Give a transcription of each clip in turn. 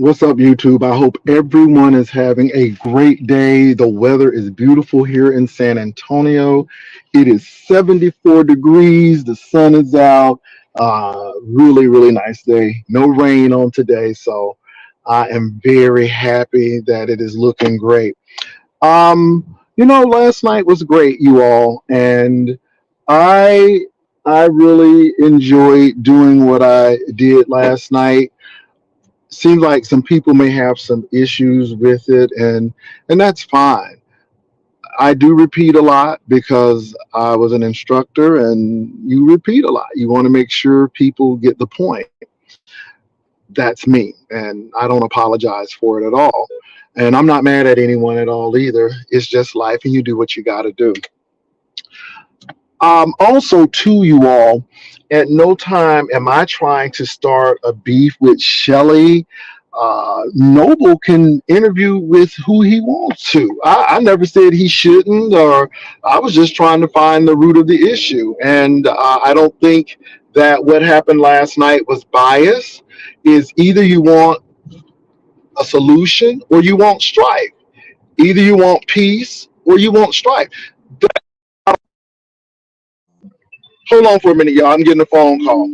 What's up, YouTube? I hope everyone is having a great day. The weather is beautiful here in San Antonio. It is 74 degrees. The sun is out. Really, really nice day. No rain on today, so I am very happy that it is looking great. Last night was great, you all, and I I really enjoyed doing what I did last night. Seems like some people may have some issues with it, and that's fine. I do repeat a lot because I was an instructor, and you repeat a lot. You want to make sure people get the point. That's me, and I don't apologize for it at all. And I'm not mad at anyone at all either. It's just life, and you do what you got to do. Also, to you all, at no time am I trying to start a beef with Shelly. Noble can interview with who he wants to. I never said he shouldn't, or I was just trying to find the root of the issue. And I don't think that what happened last night was bias. Is either you want a solution or you want strife. Either you want peace or you want strife. Hold on for a minute, y'all. I'm getting a phone call.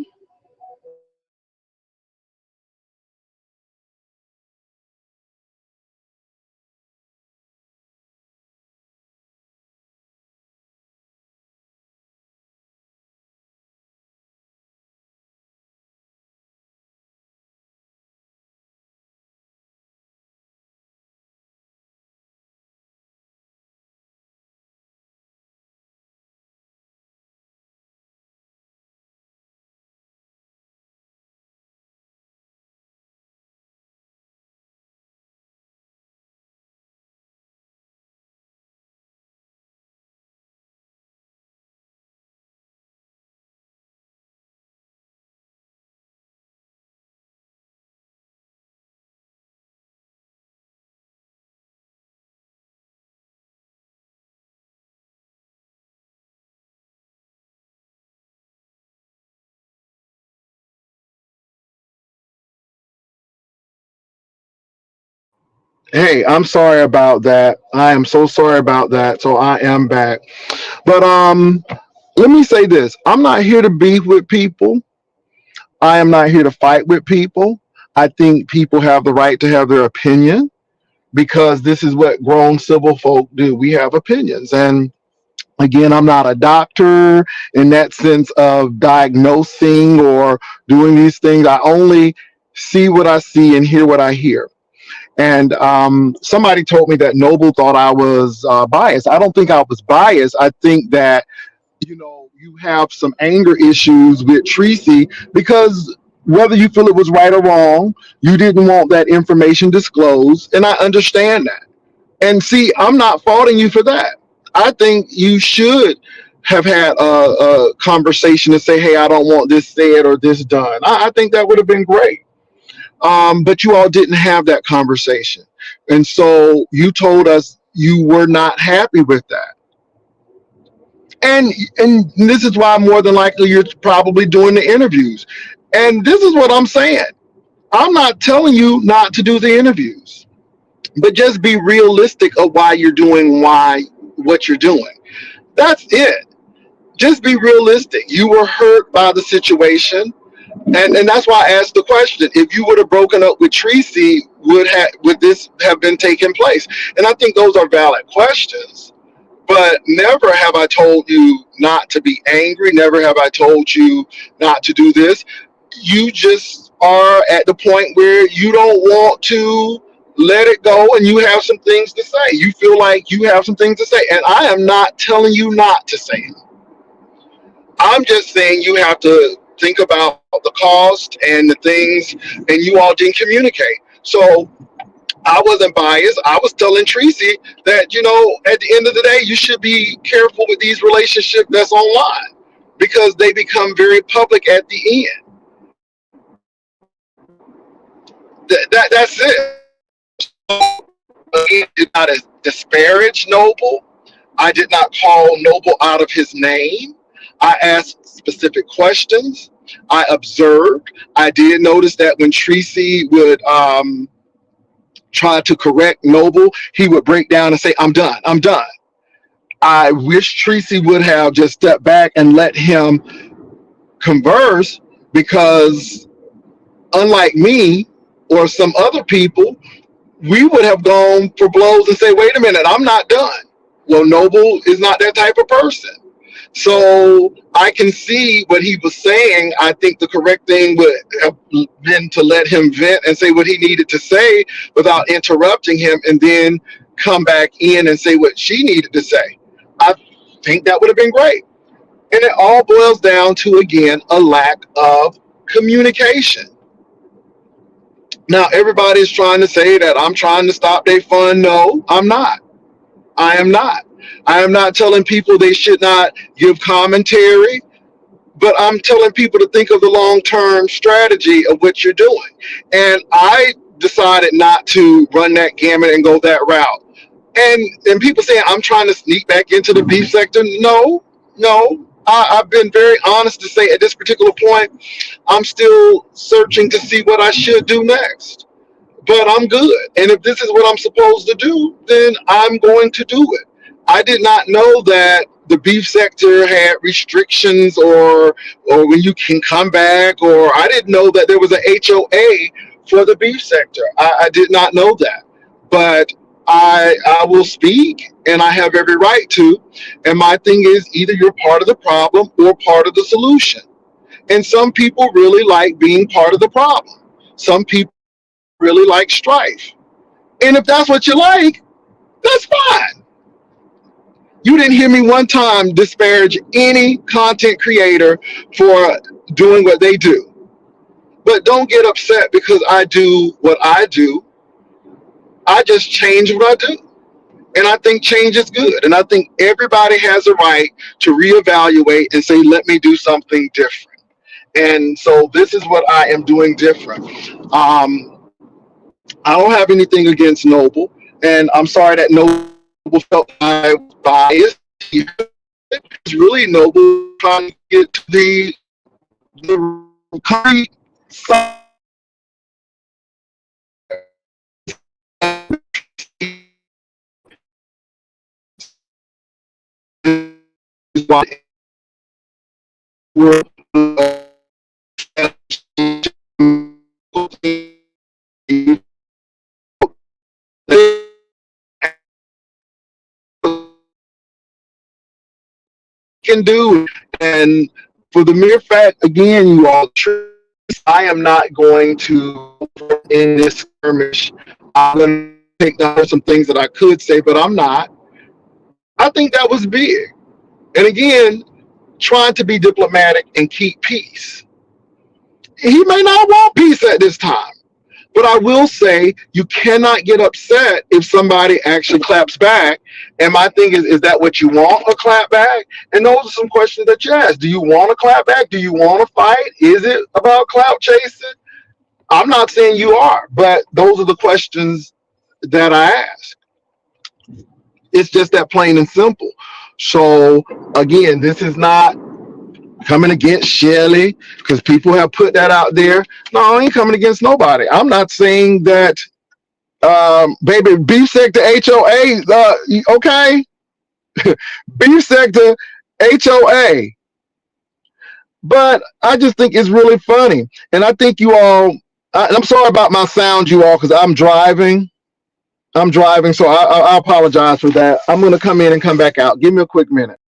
Hey, I'm sorry about that. I am so sorry about that. So I am back. But let me say this. I'm not here to beef with people. I am not here to fight with people. I think people have the right to have their opinion because this is what grown civil folk do. We have opinions. And again, I'm not a doctor in that sense of diagnosing or doing these things. I only see what I see and hear what I hear. And somebody told me that Noble thought I was biased. I don't think I was biased. I think that you have some anger issues with Tracy because whether you feel it was right or wrong, you didn't want that information disclosed, and I understand that. And see, I'm not faulting you for that. I think you should have had a conversation to say, "Hey, I don't want this said or this done." I think that would have been great. But you all didn't have that conversation, and so you told us you were not happy with that. And this is why more than likely you're probably doing the interviews. And this is what I'm saying. I'm not telling you not to do the interviews, but just be realistic of why you're doing why what you're doing. That's it. Just be realistic. You were hurt by the situation. And that's why I asked the question. If you would have broken up with Tracy, would this have been taking place? And I think those are valid questions. But never have I told you not to be angry. Never have I told you not to do this. You just are at the point where you don't want to let it go and you have some things to say. You feel like you have some things to say. And I am not telling you not to say it. I'm just saying you have to think about the cost and the things, and you all didn't communicate. So I wasn't biased. I was telling Tracy that, at the end of the day, you should be careful with these relationships that's online because they become very public at the end. That's it. I did not disparage Noble. I did not call Noble out of his name. I asked specific questions. I observed. I did notice that when Tracy would tried to correct Noble, he would break down and say, I'm done. I'm done. I wish Tracy would have just stepped back and let him converse, because unlike me or some other people, we would have gone for blows and say, wait a minute, I'm not done. Well, Noble is not that type of person. So I can see what he was saying. I think the correct thing would have been to let him vent and say what he needed to say without interrupting him, and then come back in and say what she needed to say. I think that would have been great. And it all boils down to, again, a lack of communication. Now, everybody's trying to say that I'm trying to stop their fun. No, I'm not. I am not. I am not telling people they should not give commentary, but I'm telling people to think of the long term strategy of what you're doing. And I decided not to run that gamut and go that route. And people saying I'm trying to sneak back into the beef sector. No, no. I've been very honest to say at this particular point, I'm still searching to see what I should do next. But I'm good. And if this is what I'm supposed to do, then I'm going to do it. I did not know that the beef sector had restrictions, or when you can come back, or I didn't know that there was a HOA for the beef sector. I did not know that. But I will speak, and I have every right to. And my thing is, either you're part of the problem or part of the solution. And some people really like being part of the problem. Some people really like strife. And if that's what you like, that's fine. You didn't hear me one time disparage any content creator for doing what they do. But don't get upset because I do what I do. I just change what I do. And I think change is good. And I think everybody has a right to reevaluate and say, let me do something different. And so this is what I am doing different. I don't have anything against Noble. And I'm sorry that Noble felt I was biased. It's really Noble trying to get to the concrete side. We're can do. And for the mere fact, again, you all, I am not going to in this skirmish. I'm going to take down some things that I could say, but I'm not. I think that was big. And again, trying to be diplomatic and keep peace. He may not want peace at this time. But I will say you cannot get upset if somebody actually claps back. And my thing is that what you want, a clap back? And those are some questions that you ask. Do you want a clap back? Do you want to fight? Is it about clout chasing? I'm not saying you are, but those are the questions that I ask. It's just that plain and simple. So again, this is not coming against Shelly, because people have put that out there. No, I ain't coming against nobody. I'm not saying that baby, beef sector HOA, okay, beef sector HOA. But I just think it's really funny, and I think you all. I'm sorry about my sound, you all, because I'm driving. I'm driving, so I apologize for that. I'm gonna come in and come back out. Give me a quick minute.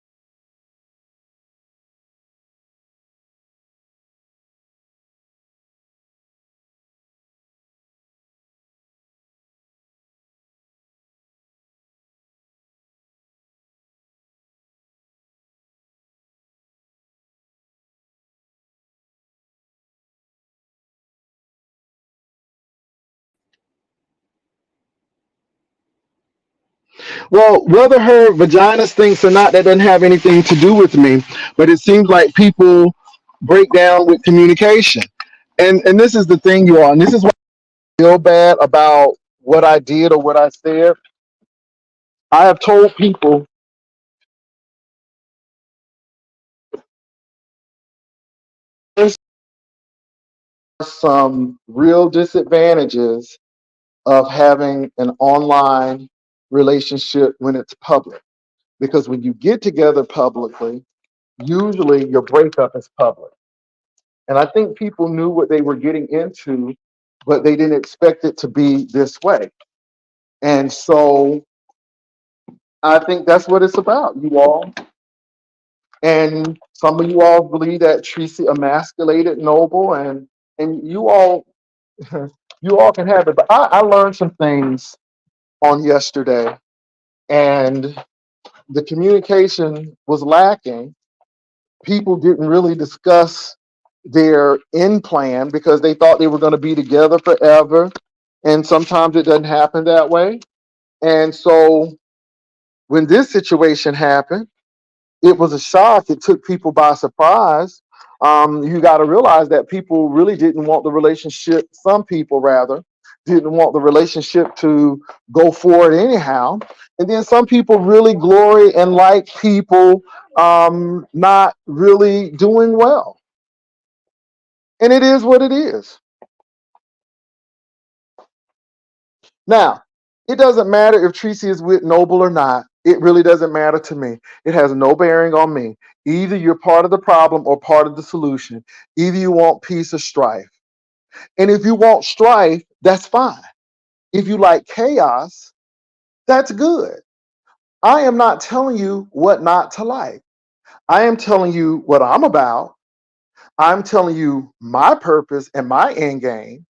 Well, whether her vagina stinks or not, that doesn't have anything to do with me. But it seems like people break down with communication, and this is the thing, you all, and this is why I feel bad about what I did or what I said. I have told people there's some real disadvantages of having an online relationship when it's public. Because when you get together publicly, usually your breakup is public. And I think people knew what they were getting into, but they didn't expect it to be this way. And so I think that's what it's about, you all. And some of you all believe that Tracy emasculated Noble, and you all you all can have it. But I learned some things on yesterday, and the communication was lacking. People didn't really discuss their end plan because they thought they were going to be together forever. And sometimes it doesn't happen that way. And so when this situation happened, it was a shock. It took people by surprise. You got to realize that people really didn't want the relationship, some people rather, didn't want the relationship to go forward anyhow. And then some people really glory and like people not really doing well. And it is what it is. Now, it doesn't matter if Tracy is with Noble or not. It really doesn't matter to me. It has no bearing on me. Either you're part of the problem or part of the solution. Either you want peace or strife. And if you want strife, that's fine. If you like chaos, that's good. I am not telling you what not to like. I am telling you what I'm about. I'm telling you my purpose and my end game.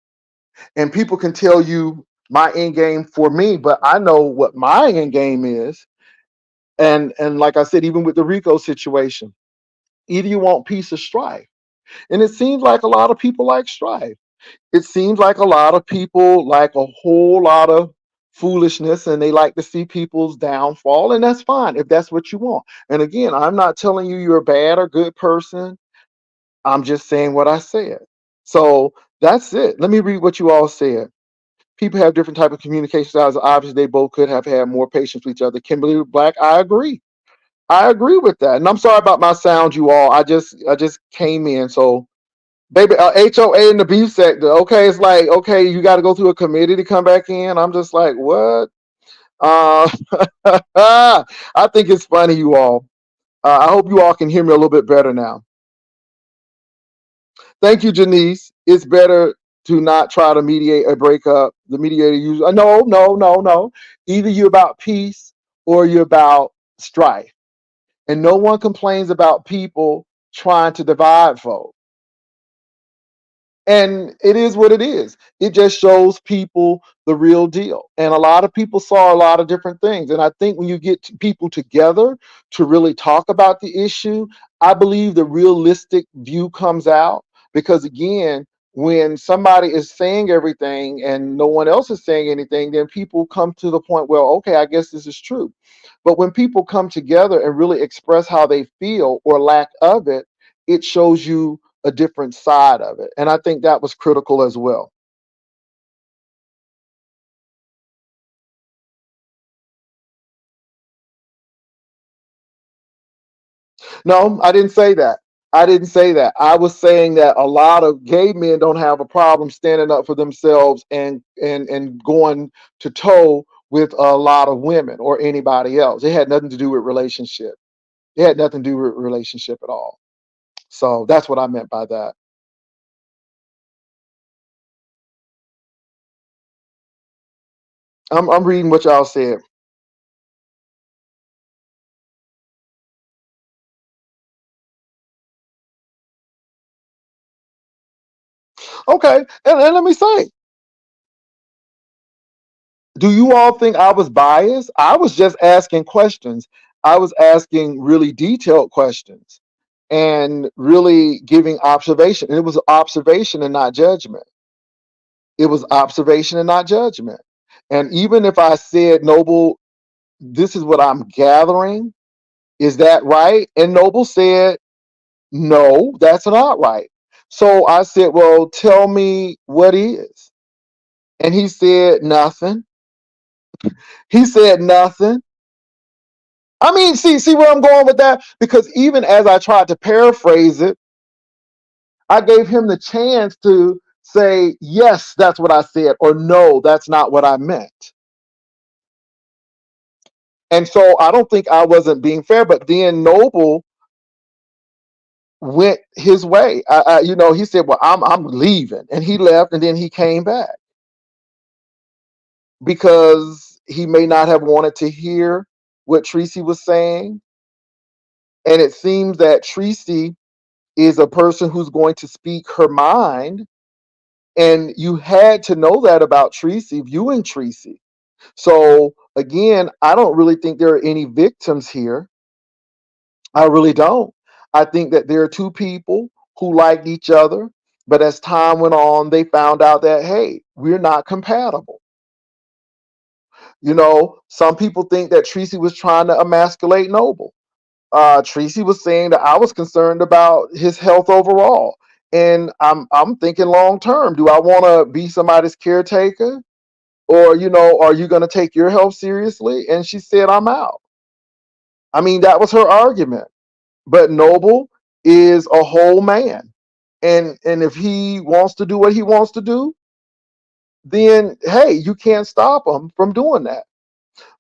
And people can tell you my end game for me, but I know what my end game is. And like I said, even with the Rico situation, either you want peace or strife. And it seems like a lot of people like strife. It seems like a lot of people like a whole lot of foolishness, and they like to see people's downfall, and that's fine if that's what you want. And again, I'm not telling you you're a bad or good person. I'm just saying what I said. So that's it. Let me read what you all said. People have different type of communication styles. Obviously, they both could have had more patience with each other. Kimberly Black, I agree. I agree with that. And I'm sorry about my sound, you all. I just came in. So baby, HOA in the beef sector. Okay, it's like, okay, you got to go through a committee to come back in. I'm just like, what? Uh, I think it's funny, you all. I hope you all can hear me a little bit better now. Thank you, Janice. It's better to not try to mediate a breakup. The mediator usually, no, no, no, no. Either you're about peace or you're about strife. And no one complains about people trying to divide folks. And it is what it is. It just shows people the real deal. And a lot of people saw a lot of different things. And I think when you get people together to really talk about the issue, I believe the realistic view comes out. Because again, when somebody is saying everything and no one else is saying anything, then people come to the point, well, okay, I guess this is true. But when people come together and really express how they feel or lack of it, it shows you a different side of it. And I think that was critical as well. No, I didn't say that. I didn't say that. I was saying that a lot of gay men don't have a problem standing up for themselves and going to toe with a lot of women or anybody else. It had nothing to do with relationship. It had nothing to do with relationship at all. So that's what I meant by that. I'm reading what y'all said. Okay, and let me say, do you all think I was biased? I was just asking questions. I was asking really detailed questions and really giving observation. And it was observation and not judgment. It was observation and not judgment. And even if I said, Noble, this is what I'm gathering, is that right? And Noble said, no, that's not right. So I said, well, tell me what is. And he said, nothing. He said, nothing. I mean, see where I'm going with that? Because even as I tried to paraphrase it, I gave him the chance to say, yes, that's what I said, or no, that's not what I meant. And so I don't think I wasn't being fair, but then Noble went his way. He said, well, I'm leaving. And he left, and then he came back because he may not have wanted to hear what Tracy was saying. And it seems that Tracy is a person who's going to speak her mind. And you had to know that about Tracy, viewing Tracy. So again, I don't really think there are any victims here. I really don't. I think that there are two people who liked each other, but as time went on, they found out that, hey, we're not compatible. Some people think that Tracy was trying to emasculate Noble. Tracy was saying that I was concerned about his health overall. And I'm thinking long term, do I want to be somebody's caretaker? Or, are you going to take your health seriously? And she said, I'm out. I mean, that was her argument. But Noble is a whole man. And if he wants to do what he wants to do, then hey, you can't stop him from doing that.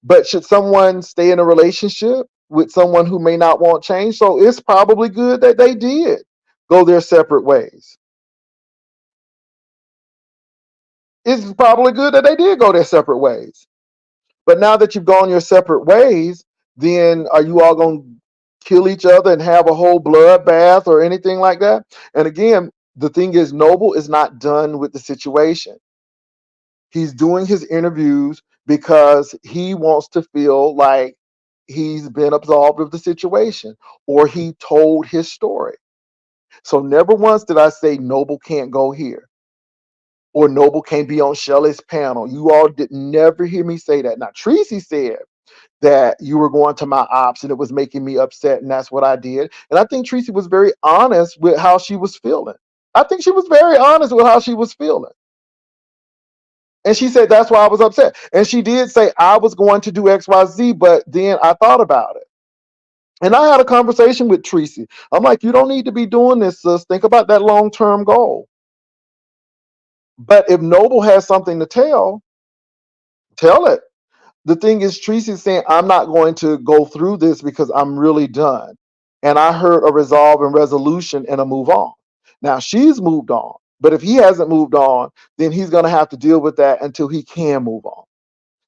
But should someone stay in a relationship with someone who may not want change? So it's probably good that they did go their separate ways. It's probably good that they did go their separate ways. But now that you've gone your separate ways, then are you all going to kill each other and have a whole bloodbath or anything like that? And again, the thing is, Noble is not done with the situation. He's doing his interviews because he wants to feel like he's been absolved of the situation, or he told his story. So never once did I say Noble can't go here, or Noble can't be on Shelley's panel. You all did never hear me say that. Now, Tracy said that you were going to my ops and it was making me upset, and that's what I did. And I think Tracy was very honest with how she was feeling. I think she was very honest with how she was feeling. And she said, that's why I was upset. And she did say, I was going to do XYZ, but then I thought about it. And I had a conversation with Tracy. I'm like, you don't need to be doing this, sis. Think about that long-term goal. But if Noble has something to tell it. The thing is, Tracy's saying, I'm not going to go through this because I'm really done. And I heard a resolve and resolution and a move on. Now she's moved on. But if he hasn't moved on, then he's going to have to deal with that until he can move on.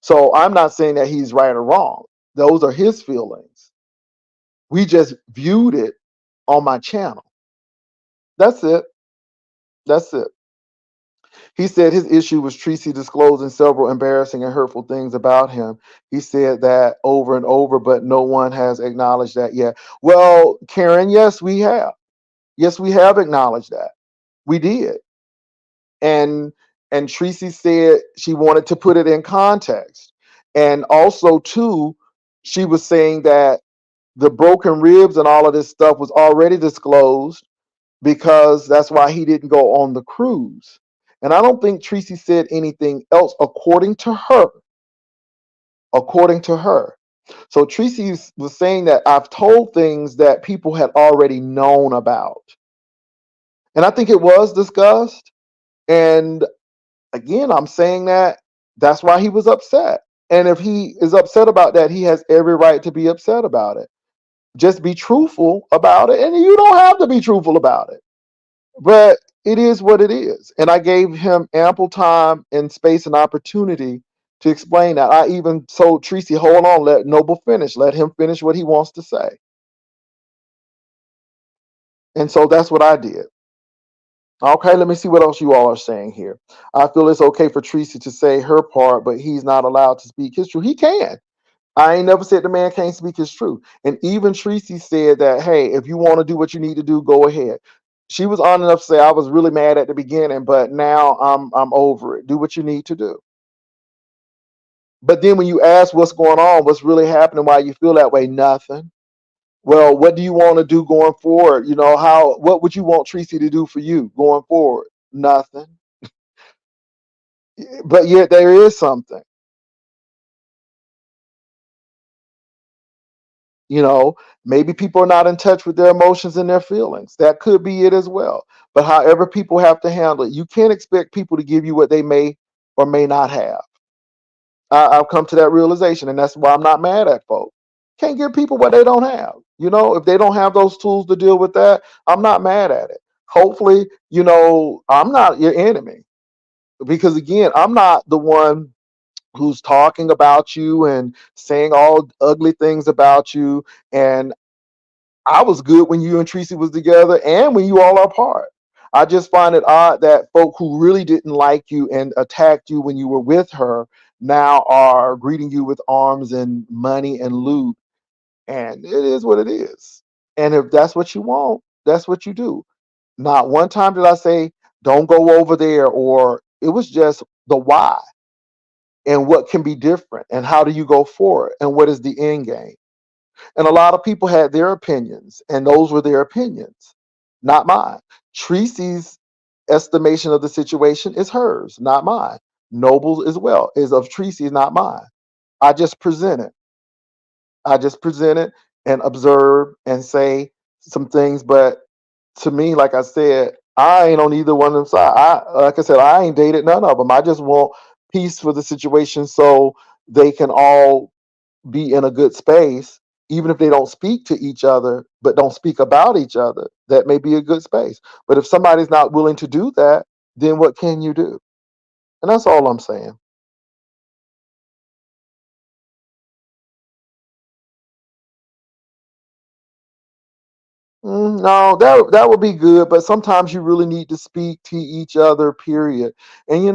So I'm not saying that he's right or wrong. Those are his feelings. We just viewed it on my channel. That's it. That's it. He said his issue was Tracy disclosing several embarrassing and hurtful things about him. He said that over and over, but no one has acknowledged that yet. Well, Karen, yes, we have. Yes, we have acknowledged that. We did. And Tracy said she wanted to put it in context. And also, too, she was saying that the broken ribs and all of this stuff was already disclosed because that's why he didn't go on the cruise. And I don't think Tracy said anything else according to her. According to her. So Tracy was saying that I've told things that people had already known about. And I think it was discussed. And again, I'm saying that that's why he was upset. And if he is upset about that, he has every right to be upset about it. Just be truthful about it. And you don't have to be truthful about it. But it is what it is. And I gave him ample time and space and opportunity to explain that. I even told Tracy, hold on, let Noble finish. Let him finish what he wants to say. And so that's what I did. Okay, let me see what else you all are saying here. I feel it's okay for Tracy to say her part, but he's not allowed to speak his truth. He can. I ain't never said the man can't speak his truth. And even Tracy said that, hey, if you want to do what you need to do, go ahead. She was on enough to say, I was really mad at the beginning, but now I'm over it. Do what you need to do. But then when you ask what's going on, what's really happening, why you feel that way, nothing. Well, what do you want to do going forward? What would you want Tracy to do for you going forward? Nothing. But yet there is something. You know, maybe people are not in touch with their emotions and their feelings. That could be it as well. But however people have to handle it, you can't expect people to give you what they may or may not have. I've come to that realization, and that's why I'm not mad at folks. Can't give people what they don't have. You know, if they don't have those tools to deal with that, I'm not mad at it. Hopefully, I'm not your enemy, because again, I'm not the one who's talking about you and saying all ugly things about you. And I was good when you and Tracy was together and when you all are apart. I just find it odd that folk who really didn't like you and attacked you when you were with her now are greeting you with arms and money and loot. And it is what it is. And if that's what you want, that's what you do. Not one time did I say, don't go over there, or it was just the why and what can be different and how do you go forward and what is the end game. And a lot of people had their opinions, and those were their opinions, not mine. Tracy's estimation of the situation is hers, not mine. Noble's as well is of Tracy, not mine. I just present it. I just present it and observe and say some things. But to me, like I said, I ain't on either one of them side. Like I said, I ain't dated none of them. I just want peace for the situation so they can all be in a good space, even if they don't speak to each other, but don't speak about each other. That may be a good space. But if somebody's not willing to do that, then what can you do? And that's all I'm saying. No, that would be good, but sometimes you really need to speak to each other, period. And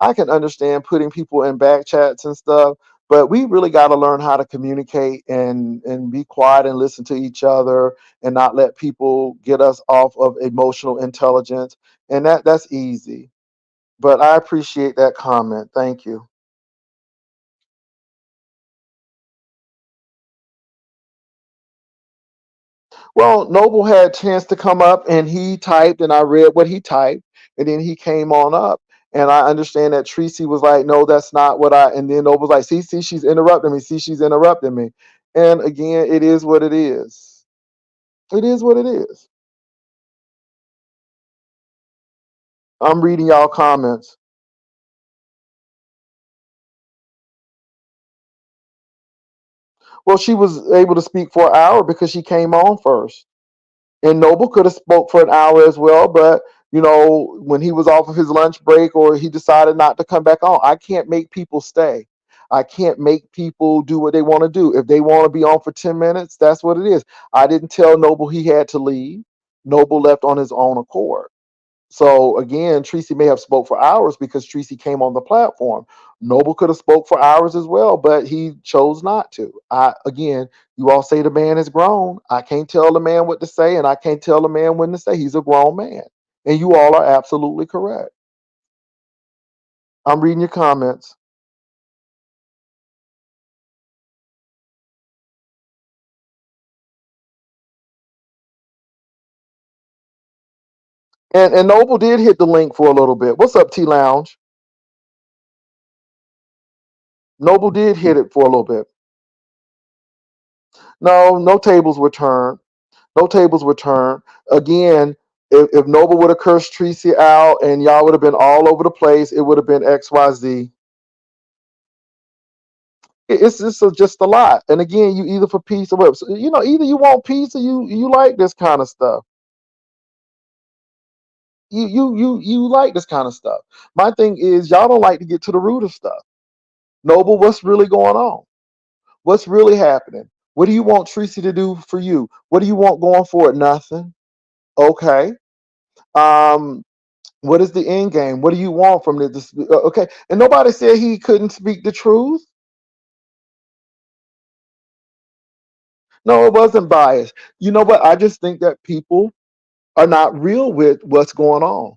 I can understand putting people in back chats and stuff, but we really got to learn how to communicate and be quiet and listen to each other and not let people get us off of emotional intelligence. And that's easy. But I appreciate that comment. Thank you. Well, Noble had a chance to come up and he typed, and I read what he typed, and then he came on up. And I understand that Tracy was like, no, that's not what and then Noble was like, see, she's interrupting me. See, she's interrupting me. And again, it is what it is. It is what it is. I'm reading y'all comments. Well, she was able to speak for an hour because she came on first. And Noble could have spoke for an hour as well, but when he was off of his lunch break or he decided not to come back on, I can't make people stay. I can't make people do what they want to do. If they want to be on for 10 minutes, that's what it is. I didn't tell Noble he had to leave. Noble left on his own accord. So again, Tracy may have spoke for hours because Tracy came on the platform. Noble could have spoke for hours as well, but he chose not to. Again, you all say the man is grown. I can't tell the man what to say, and I can't tell the man when to say. He's a grown man, and you all are absolutely correct. I'm reading your comments, and Noble did hit the link for a little bit. What's up, T Lounge? Noble did hit it for a little bit. No, no tables were turned. No tables were turned. Again, if Noble would have cursed Tracy out and y'all would have been all over the place, it would have been XYZ. It's just a lot. And again, you either for peace or what. So, either you want peace or you like this kind of stuff. You like this kind of stuff. My thing is y'all don't like to get to the root of stuff. Noble, what's really going on? What's really happening? What do you want Tracy to do for you? What do you want going forward? Nothing. Okay. Um, What is the end game? What do you want from this? Okay, and nobody said he couldn't speak the truth. No, it wasn't biased. You know what? I just think that people are not real with what's going on.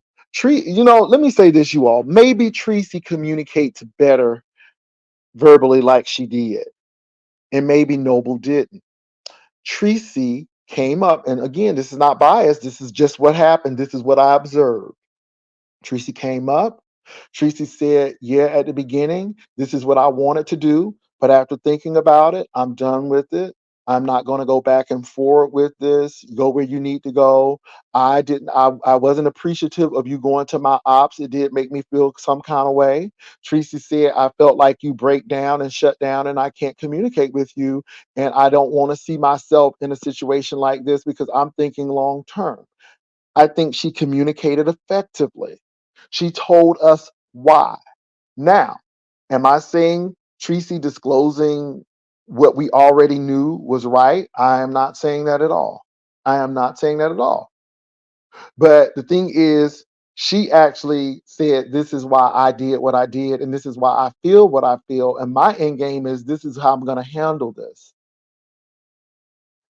Let me say this, you all. Maybe Tracy communicates better verbally, like she did, and maybe Noble didn't. Tracy came up, and again, this is not biased. This is just what happened. This is what I observed. Tracy came up. Tracy said, yeah, at the beginning, this is what I wanted to do. But after thinking about it, I'm done with it. I'm not going to go back and forward with this. Go where you need to go. I wasn't appreciative of you going to my ops. It did make me feel some kind of way. Tracy said, I felt like you break down and shut down and I can't communicate with you. And I don't want to see myself in a situation like this because I'm thinking long term. I think she communicated effectively. She told us why. Now, am I saying Tracy disclosing what we already knew was right? I am not saying that at all. I am not saying that at all. But the thing is, she actually said, this is why I did what I did, and this is why I feel what I feel. And my end game is this is how I'm going to handle this.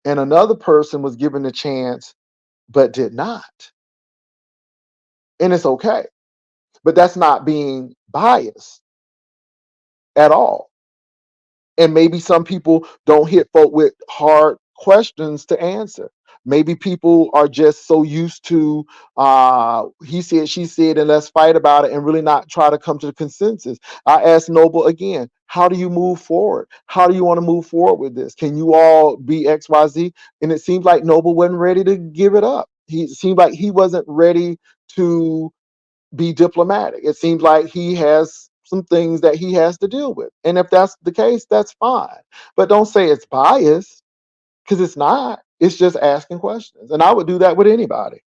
And another person was given a chance, but did not. And it's okay. But that's not being biased at all. And maybe some people don't hit folk with hard questions to answer. Maybe people are just so used to he said, she said, and let's fight about it and really not try to come to the consensus. I asked Noble again, how do you move forward? How do you want to move forward with this? Can you all be XYZ? And it seems like Noble wasn't ready to give it up. He seemed like he wasn't ready to be diplomatic. It seems like he has some things that he has to deal with. And if that's the case, that's fine. But don't say it's biased because it's not. It's just asking questions. And I would do that with anybody.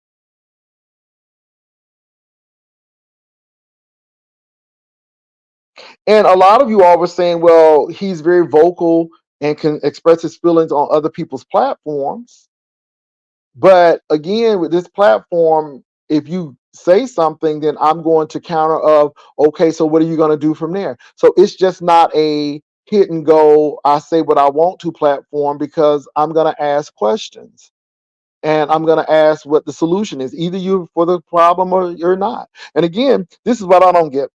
And a lot of you all were saying, well, he's very vocal and can express his feelings on other people's platforms. But again, with this platform, if you say something, then I'm going to counter of, okay, so what are you going to do from there? So it's just not a hit and go, I say what I want to platform because I'm going to ask questions and I'm going to ask what the solution is. Either you're for the problem or you're not. And again, this is what I don't get.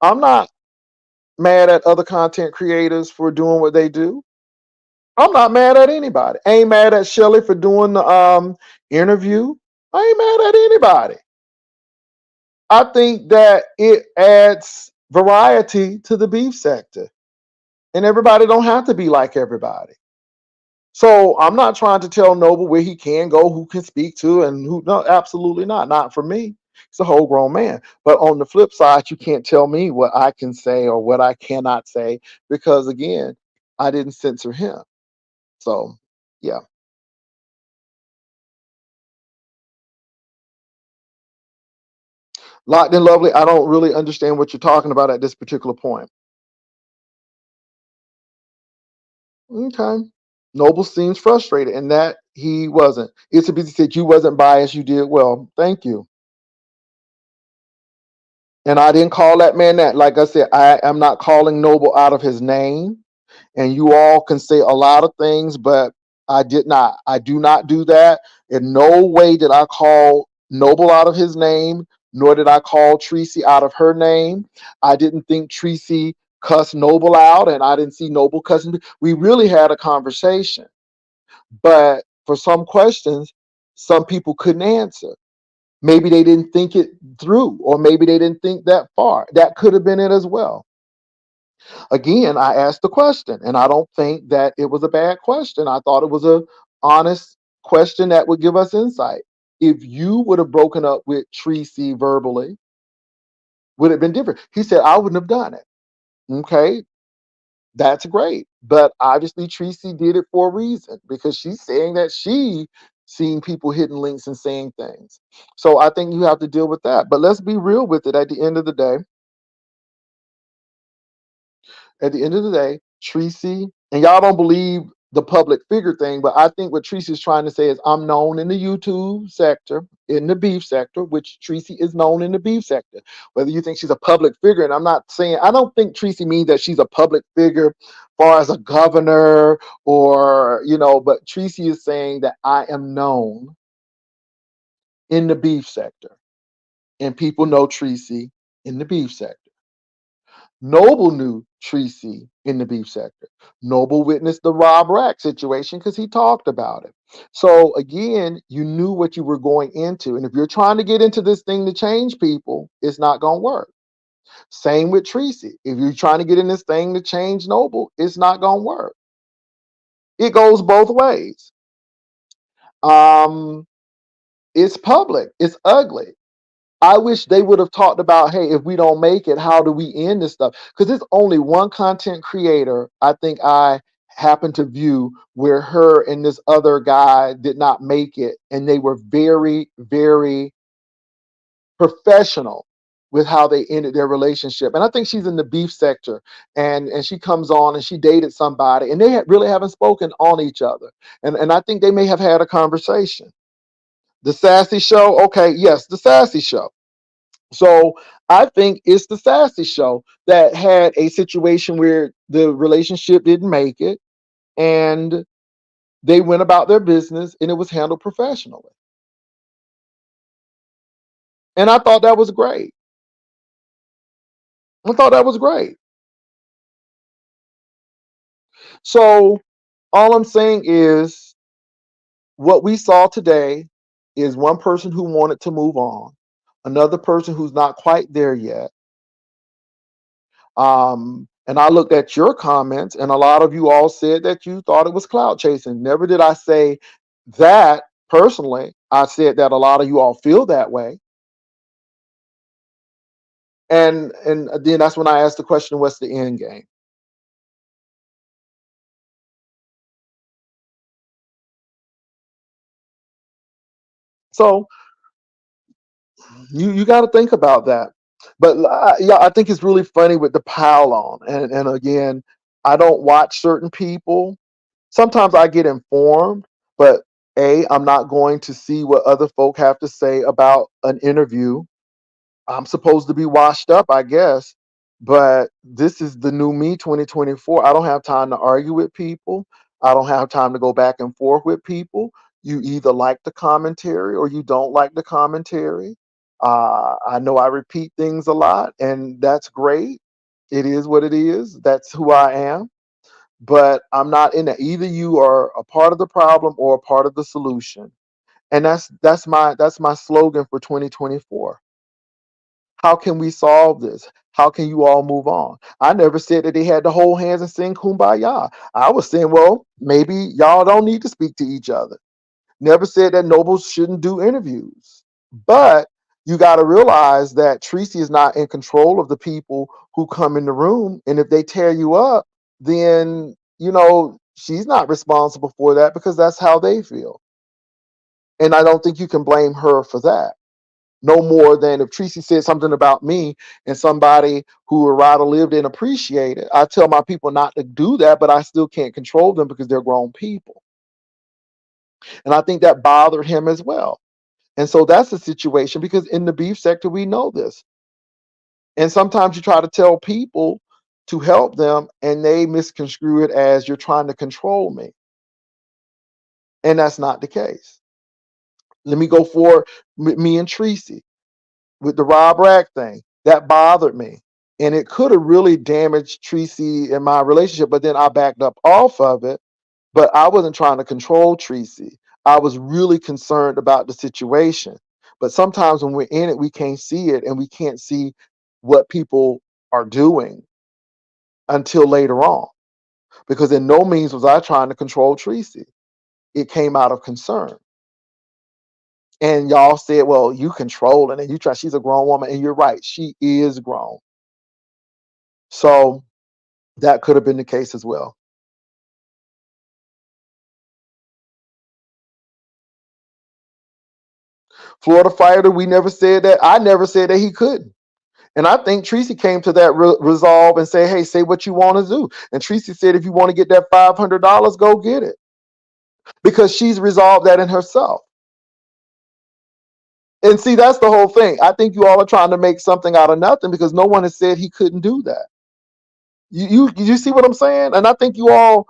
I'm not mad at other content creators for doing what they do. I'm not mad at anybody. I ain't mad at Shelly for doing the interview. I ain't mad at anybody. I think that it adds variety to the beef sector. And everybody don't have to be like everybody. So I'm not trying to tell Noble where he can go, who can speak to, and who no, absolutely not. Not for me. He's a whole grown man. But on the flip side, you can't tell me what I can say or what I cannot say because again, I didn't censor him. So yeah. Locked and Lovely, I don't really understand what you're talking about at this particular point. Okay. Noble seems frustrated, and that he wasn't. It's a busy said you wasn't biased, you did well. Thank you. And I didn't call that man that. Like I said, I am not calling Noble out of his name. And you all can say a lot of things, but I did not. I do not do that. In no way did I call Noble out of his name, nor did I call Tracy out of her name. I didn't think Tracy cussed Noble out, and I didn't see Noble cussing me. We really had a conversation, but for some questions, some people couldn't answer. Maybe they didn't think it through, or maybe they didn't think that far. That could have been it as well. Again, I asked the question, and I don't think that it was a bad question. I thought it was a honest question that would give us insight. If you would have broken up with Tracy verbally, would it have been different? He said, I wouldn't have done it. Okay, that's great. But obviously Tracy did it for a reason because she's saying that she seen people hitting links and saying things. So I think you have to deal with that. But let's be real with it at the end of the day. At the end of the day, Tracy, and y'all don't believe the public figure thing, but I think what Tracy's trying to say is I'm known in the YouTube sector, in the beef sector, which Tracy is known in the beef sector. Whether you think she's a public figure, and I'm not saying, I don't think Tracy means that she's a public figure far as a governor or, but Tracy is saying that I am known in the beef sector and people know Tracy in the beef sector. Noble knew Tracy in the beef sector. Noble witnessed the Rob Rack situation because he talked about it. So again, you knew what you were going into. And if you're trying to get into this thing to change people, it's not going to work. Same with Tracy. If you're trying to get in this thing to change Noble, it's not going to work. It goes both ways. Um, it's public. It's ugly. I wish they would have talked about, hey, if we don't make it, how do we end this stuff? Because there's only one content creator I think I happened to view where her and this other guy did not make it, and they were very, very professional with how they ended their relationship. And I think she's in the beef sector, and she comes on and she dated somebody, and they really haven't spoken on each other. And I think they may have had a conversation. The Sassy Show, okay, yes, the Sassy Show. So I think it's the Sassy Show that had a situation where the relationship didn't make it, and they went about their business, and it was handled professionally. And I thought that was great. I thought that was great. So all I'm saying is what we saw today is one person who wanted to move on, another person who's not quite there yet. And I looked at your comments, and a lot of you all said that you thought it was cloud chasing. Never did I say that personally. I said that a lot of you all feel that way. And then that's when I asked the question, what's the end game? So you got to think about that. But yeah, I think it's really funny with the pile on. And again, I don't watch certain people. Sometimes I get informed, but I'm not going to see what other folk have to say about an interview. I'm supposed to be washed up, I guess. But this is the new me 2024. I don't have time to argue with people. I don't have time to go back and forth with people. You either like the commentary or you don't like the commentary. I know I repeat things a lot, and that's great. It is what it is. That's who I am. But I'm not in it. Either you are a part of the problem or a part of the solution. And that's my slogan for 2024. How can we solve this? How can you all move on? I never said that they had to hold hands and sing kumbaya. I was saying, well, maybe y'all don't need to speak to each other. Never said that nobles shouldn't do interviews. But you got to realize that Tracy is not in control of the people who come in the room. And if they tear you up, then, she's not responsible for that because that's how they feel. And I don't think you can blame her for that. No more than if Tracy said something about me and somebody who would rather live didn't appreciate it. I tell my people not to do that, but I still can't control them because they're grown people. And I think that bothered him as well. And so that's the situation because in the beef sector, we know this. And sometimes you try to tell people to help them and they misconstrue it as you're trying to control me. And that's not the case. Let me go for me and Tracy with the Rob Rack thing. That bothered me. And it could have really damaged Tracy and my relationship, but then I backed up off of it. But I wasn't trying to control Tracy. I was really concerned about the situation. But sometimes when we're in it, we can't see it and we can't see what people are doing until later on. Because in no means was I trying to control Tracy. It came out of concern. And y'all said, well, you controlling and you try, she's a grown woman. And you're right, she is grown. So that could have been the case as well. Florida fighter, we never said that. I never said that he couldn't. And I think Tracy came to that resolve and say, hey, say what you want to do. And Tracy said, if you want to get that $500, go get it. Because she's resolved that in herself. And see, that's the whole thing. I think you all are trying to make something out of nothing because no one has said he couldn't do that. You see what I'm saying? And I think you all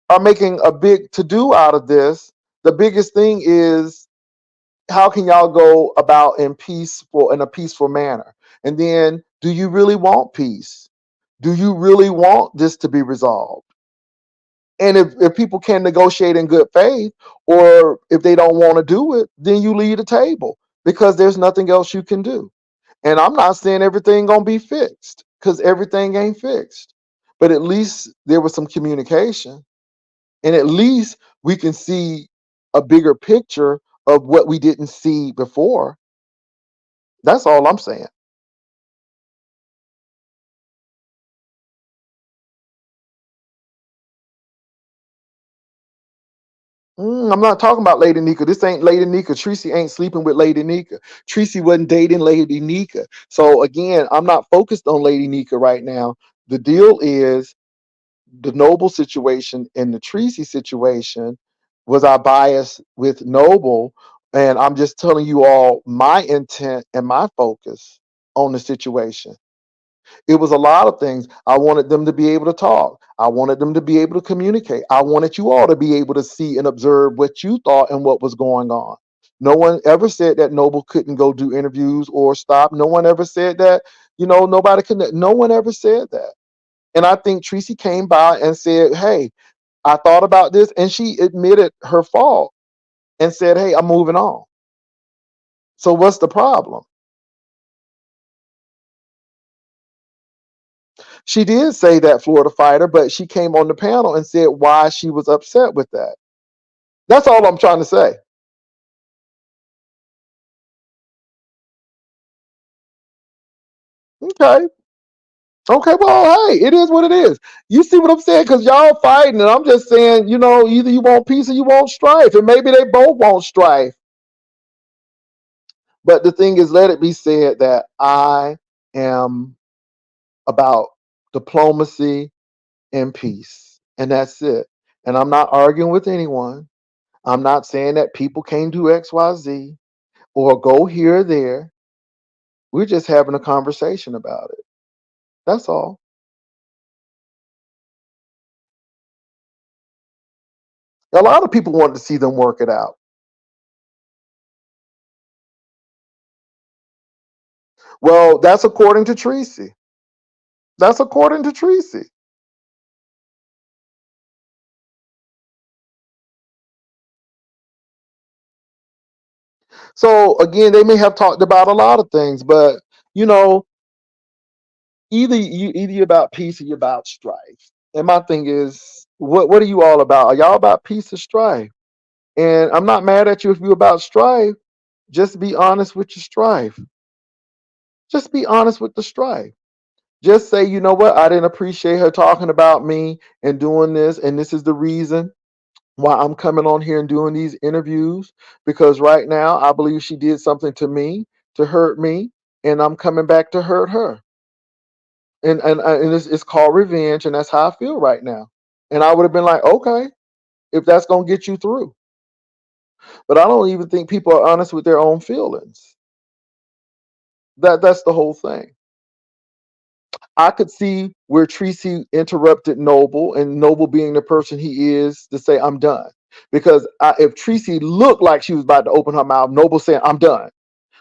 are making a big to-do out of this. The biggest thing is how can y'all go about in a peaceful manner? And then do you really want peace? Do you really want this to be resolved? And if people can negotiate in good faith, or if they don't want to do it, then you leave the table because there's nothing else you can do. And I'm not saying everything gonna be fixed because everything ain't fixed. But at least there was some communication. And at least we can see a bigger picture of what we didn't see before. That's all I'm saying. I'm not talking about Lady Nika. This ain't Lady Nika. Tracy ain't sleeping with Lady Nika. Tracy wasn't dating Lady Nika. So again, I'm not focused on Lady Nika right now. The deal is the Noble situation and the Tracy situation. Was I biased with Noble? And I'm just telling you all my intent and my focus on the situation. It was a lot of things. I wanted them to be able to talk. I wanted them to be able to communicate. I wanted you all to be able to see and observe what you thought and what was going on. No one ever said that Noble couldn't go do interviews or stop. No one ever said that, nobody could. No one ever said that. And I think Tracy came by and said, hey, I thought about this. And she admitted her fault and said, hey, I'm moving on. So what's the problem? She did say that Florida fighter, but she came on the panel and said why she was upset with that. That's all I'm trying to say. Okay. Okay, well, hey, it is what it is. You see what I'm saying? Because y'all fighting, and I'm just saying, either you want peace or you want strife, and maybe they both want strife. But the thing is, let it be said that I am about diplomacy and peace, and that's it. And I'm not arguing with anyone. I'm not saying that people can't do X, Y, Z or go here or there. We're just having a conversation about it. That's all. A lot of people wanted to see them work it out. Well, that's according to Tracy. That's according to Tracy. So again, they may have talked about a lot of things, but you know, either you're about peace or you're about strife. And my thing is, what are you all about? Are y'all about peace or strife? And I'm not mad at you if you're about strife. Just be honest with your strife. Just be honest with the strife. Just say, you know what, I didn't appreciate her talking about me and doing this, and this is the reason why I'm coming on here and doing these interviews, because right now I believe she did something to me to hurt me, and I'm coming back to hurt her. And it's called revenge, and that's how I feel right now. And I would have been like, okay, if that's gonna get you through. But I don't even think people are honest with their own feelings. That's the whole thing. I could see where Tracy interrupted Noble, and Noble being the person he is to say, I'm done. Because if Tracy looked like she was about to open her mouth, Noble saying, I'm done.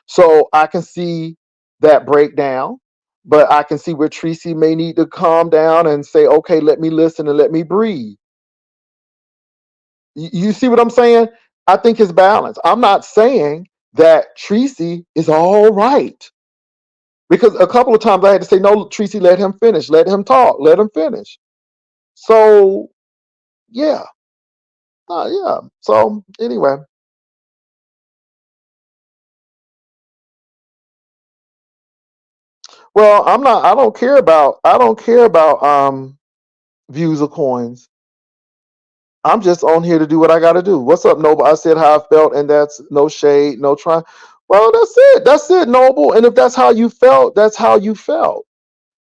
So I can see that breakdown, but I can see where Tracy may need to calm down and say, okay, let me listen and let me breathe. You see what I'm saying? I think it's balance. I'm not saying that Tracy is all right. Because a couple of times I had to say, no, Tracy, let him finish. Let him talk. Let him finish. So, yeah. Yeah. So, anyway. Well, I don't care about views or coins. I'm just on here to do what I got to do. What's up, Noble? I said how I felt, and that's no shade, no try. Well, that's it. That's it, Noble. And if that's how you felt, that's how you felt.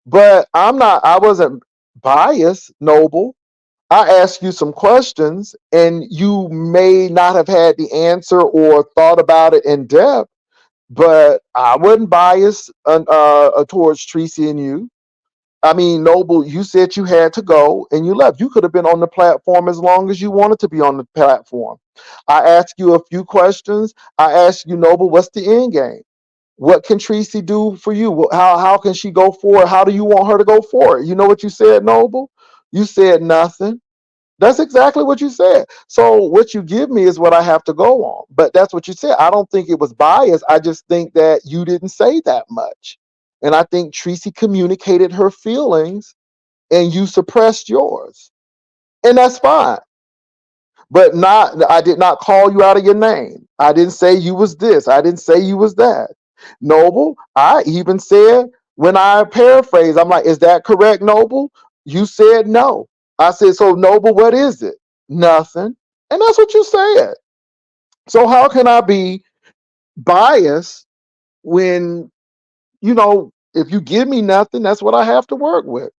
But I wasn't biased, Noble. I asked you some questions, and you may not have had the answer or thought about it in depth, but I wasn't biased towards Tracy and you. I mean, Noble, you said you had to go and you left. You could have been on the platform as long as you wanted to be on the platform. I asked you a few questions. I asked you, Noble, what's the end game? What can Tracy do for you? How can she go forward? How do you want her to go forward? You know what you said, Noble? You said nothing. That's exactly what you said. So what you give me is what I have to go on. But that's what you said. I don't think it was biased. I just think that you didn't say that much. And I think Tracy communicated her feelings and you suppressed yours. And that's fine. but not, I did not call you out of your name. I didn't say you was this. I didn't say you was that. Noble, I even said, when I paraphrase, I'm like, is that correct, Noble? You said no. I said, so Noble, what is it? Nothing. And that's what you said. So how can I be biased when, if you give me nothing, that's what I have to work with?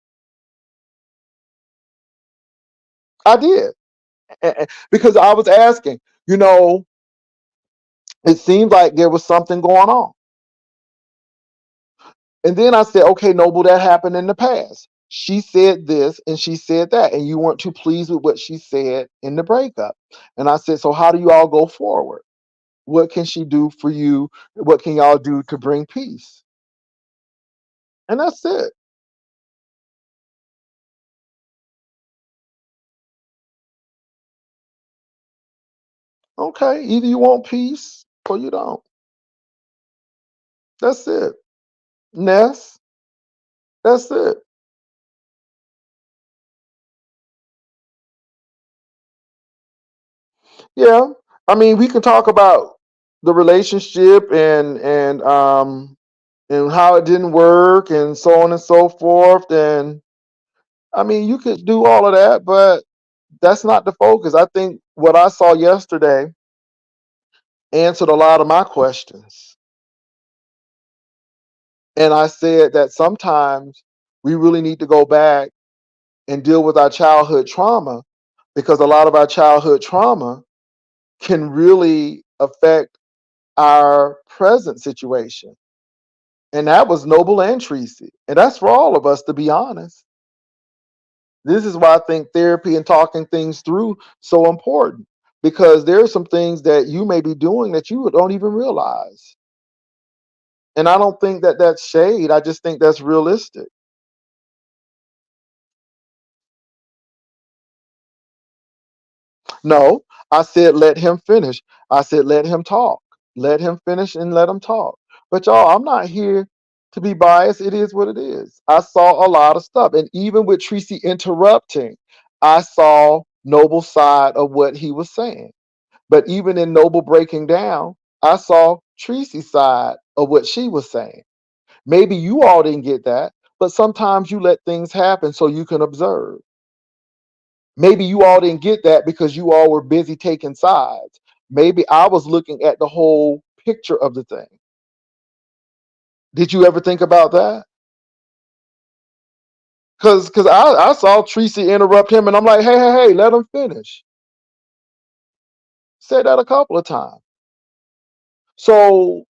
I did. Because I was asking, it seemed like there was something going on. And then I said, okay, Noble, that happened in the past. She said this and she said that, and you weren't too pleased with what she said in the breakup. And I said, so how do you all go forward? What can she do for you? What can y'all do to bring peace? And that's it. Okay, either you want peace or you don't. That's it. Ness, that's it. Yeah. I mean, we can talk about the relationship and how it didn't work and so on and so forth. And I mean, you could do all of that, but that's not the focus. I think what I saw yesterday answered a lot of my questions. And I said that sometimes we really need to go back and deal with our childhood trauma, because a lot of our childhood trauma can really affect our present situation. And that was Noble and Tracy. And that's for all of us, to be honest. This is why I think therapy and talking things through so important, because there are some things that you may be doing that you don't even realize. And I don't think that that's shade. I just think that's realistic. No, I said let him finish. I said let him talk. Let him finish and let him talk. But y'all, I'm not here to be biased. It is what it is. I saw a lot of stuff. And even with Tracy interrupting, I saw Noble's side of what he was saying. But even in Noble breaking down, I saw Tracy's side of what she was saying. Maybe you all didn't get that, but sometimes you let things happen so you can observe. Maybe you all didn't get that because you all were busy taking sides. Maybe I was looking at the whole picture of the thing. Did you ever think about that? Because I saw Tracy interrupt him and I'm like, hey, hey, hey, let him finish. Said that a couple of times. So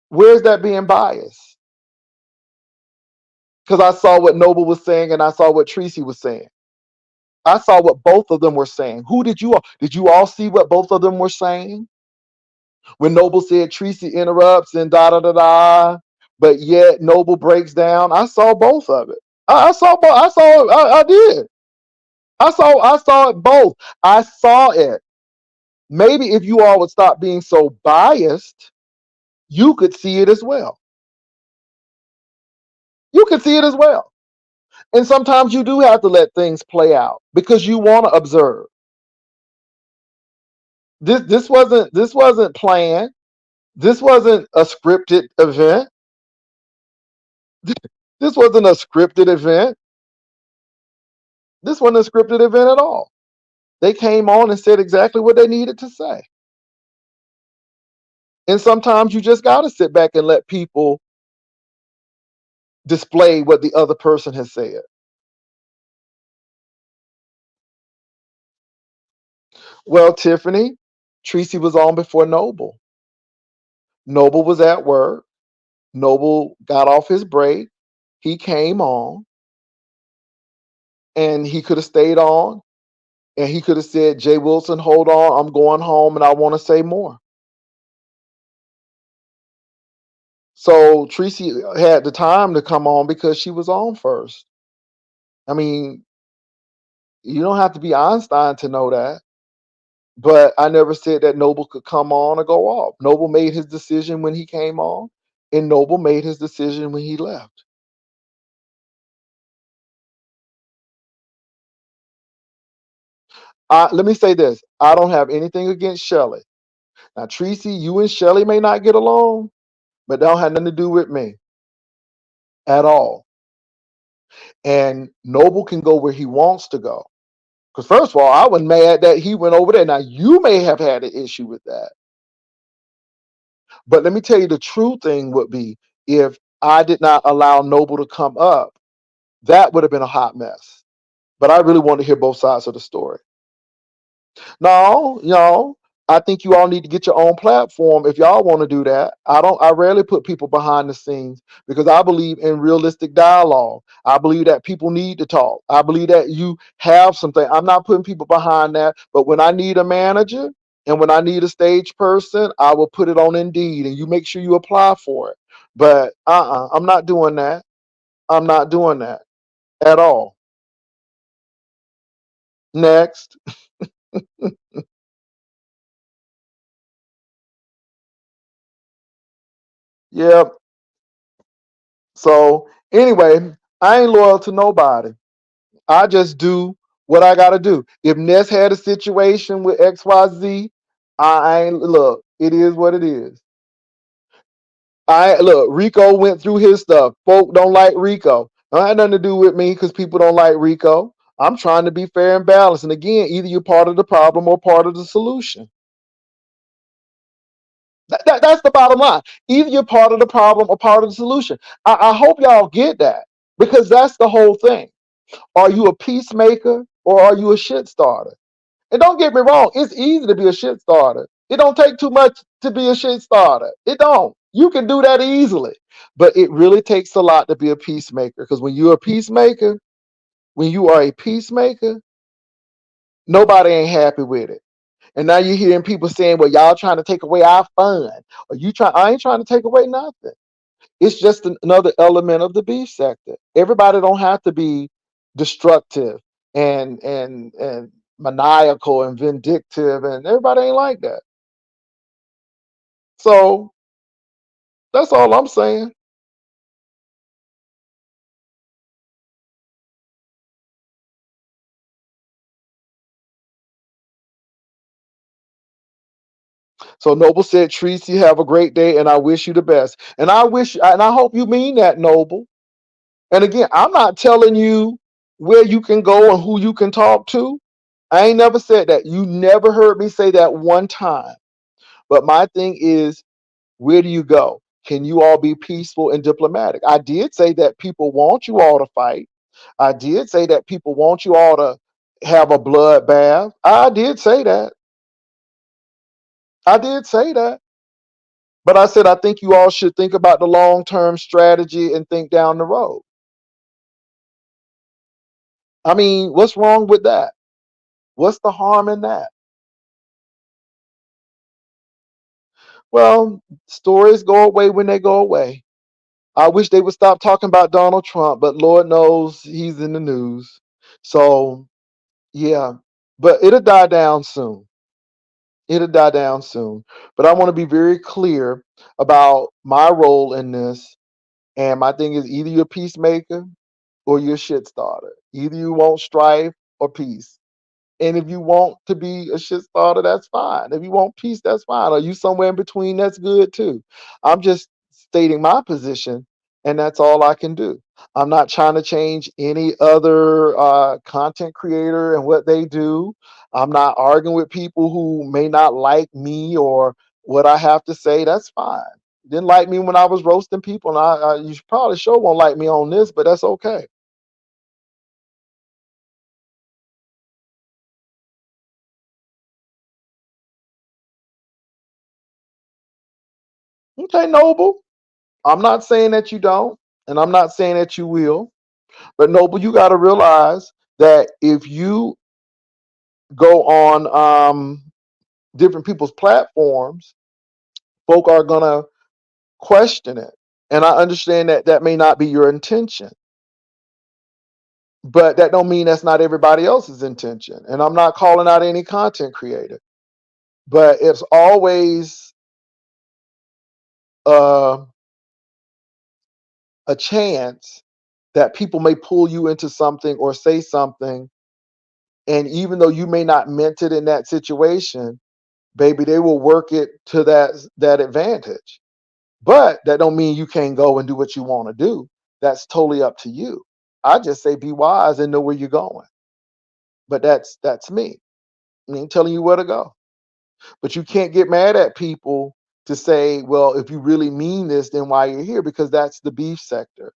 where's that being biased? Because I saw what Noble was saying and I saw what Tracy was saying. I saw what both of them were saying. Who did you all see what both of them were saying? When Noble said Tracy interrupts and da da da da, but yet Noble breaks down. I saw both of it. I saw both. I saw it. I did. I saw it both. I saw it. Maybe if you all would stop being so biased, you could see it as well. You could see it as well. And sometimes you do have to let things play out because you want to observe. This wasn't planned. This wasn't a scripted event. This wasn't a scripted event. This wasn't a scripted event at all. They came on and said exactly what they needed to say. And sometimes you just got to sit back and let people display what the other person has said. Well, Tiffany, Tracy was on before Noble. Noble was at work. Noble got off his break. He came on and he could have stayed on and he could have said, Jay Wilson, hold on, I'm going home and I want to say more. So Tracy had the time to come on because she was on first. I mean, you don't have to be Einstein to know that. But I never said that Noble could come on or go off. Noble made his decision when he came on, and Noble made his decision when he left. Let me say this. I don't have anything against Shelly. Now, Tracy, you and Shelly may not get along, but that don't have nothing to do with me at all. And Noble can go where he wants to go. Because first of all, I was mad that he went over there. Now, you may have had an issue with that. But let me tell you, the true thing would be if I did not allow Noble to come up, that would have been a hot mess. But I really want to hear both sides of the story. No, I think you all need to get your own platform if y'all want to do that. I rarely put people behind the scenes because I believe in realistic dialogue. I believe that people need to talk. I believe that you have something. I'm not putting people behind that, but when I need a manager and when I need a stage person, I will put it on Indeed and you make sure you apply for it. But I'm not doing that. I'm not doing that at all. Next. Yep. So anyway, I ain't loyal to nobody. I just do what I gotta do. If Ness had a situation with XYZ, I ain't look, it is what it is. I look, Rico went through his stuff. Folk don't like Rico. It had nothing to do with me because people don't like Rico. I'm trying to be fair and balanced. And again, either you're part of the problem or part of the solution. That's the bottom line. Either you're part of the problem or part of the solution. I hope y'all get that because that's the whole thing. Are you a peacemaker or are you a shit starter? And don't get me wrong, it's easy to be a shit starter. It don't take too much to be a shit starter. It don't. You can do that easily. But it really takes a lot to be a peacemaker. Because when you're a peacemaker, when you are a peacemaker, nobody ain't happy with it. And now you're hearing people saying, well, y'all trying to take away our fun. Or I ain't trying to take away nothing. It's just another element of the beef sector. Everybody don't have to be destructive and maniacal and vindictive, and everybody ain't like that. So that's all I'm saying. So Noble said, Tracy, have a great day, and I wish you the best. And I hope you mean that, Noble. And again, I'm not telling you where you can go and who you can talk to. I ain't never said that. You never heard me say that one time. But my thing is, where do you go? Can you all be peaceful and diplomatic? I did say that people want you all to fight. I did say that people want you all to have a bloodbath. I did say that. I did say that. But I said I think you all should think about the long-term strategy and think down the road. I mean, what's wrong with that? What's the harm in that? Well, stories go away when they go away. I wish they would stop talking about Donald Trump, but Lord knows he's in the news. So, yeah, but it'll die down soon. It'll die down soon. But I want to be very clear about my role in this. And my thing is either you're a peacemaker or you're a shit starter. Either you want strife or peace. And if you want to be a shit starter, that's fine. If you want peace, that's fine. Are you somewhere in between? That's good too. I'm just stating my position, and that's all I can do. I'm not trying to change any other content creator and what they do. I'm not arguing with people who may not like me or what I have to say. That's fine. Didn't like me when I was roasting people, and you probably sure won't like me on this, but that's okay. Okay, Noble. I'm not saying that you don't, and I'm not saying that you will, but Noble, you got to realize that if you go on different people's platforms, folk are gonna question it, and I understand that that may not be your intention, but that don't mean that's not everybody else's intention. And I'm not calling out any content creator, but it's always uh, a chance that people may pull you into something or say something And even though you may not meant it in that situation, baby, they will work it to that advantage. But that don't mean you can't go and do what you want to do. That's totally up to you. I just say be wise and know where you're going. But that's me. I ain't telling you where to go. But you can't get mad at people to say, well, if you really mean this, then why you're here? Because that's the beef sector.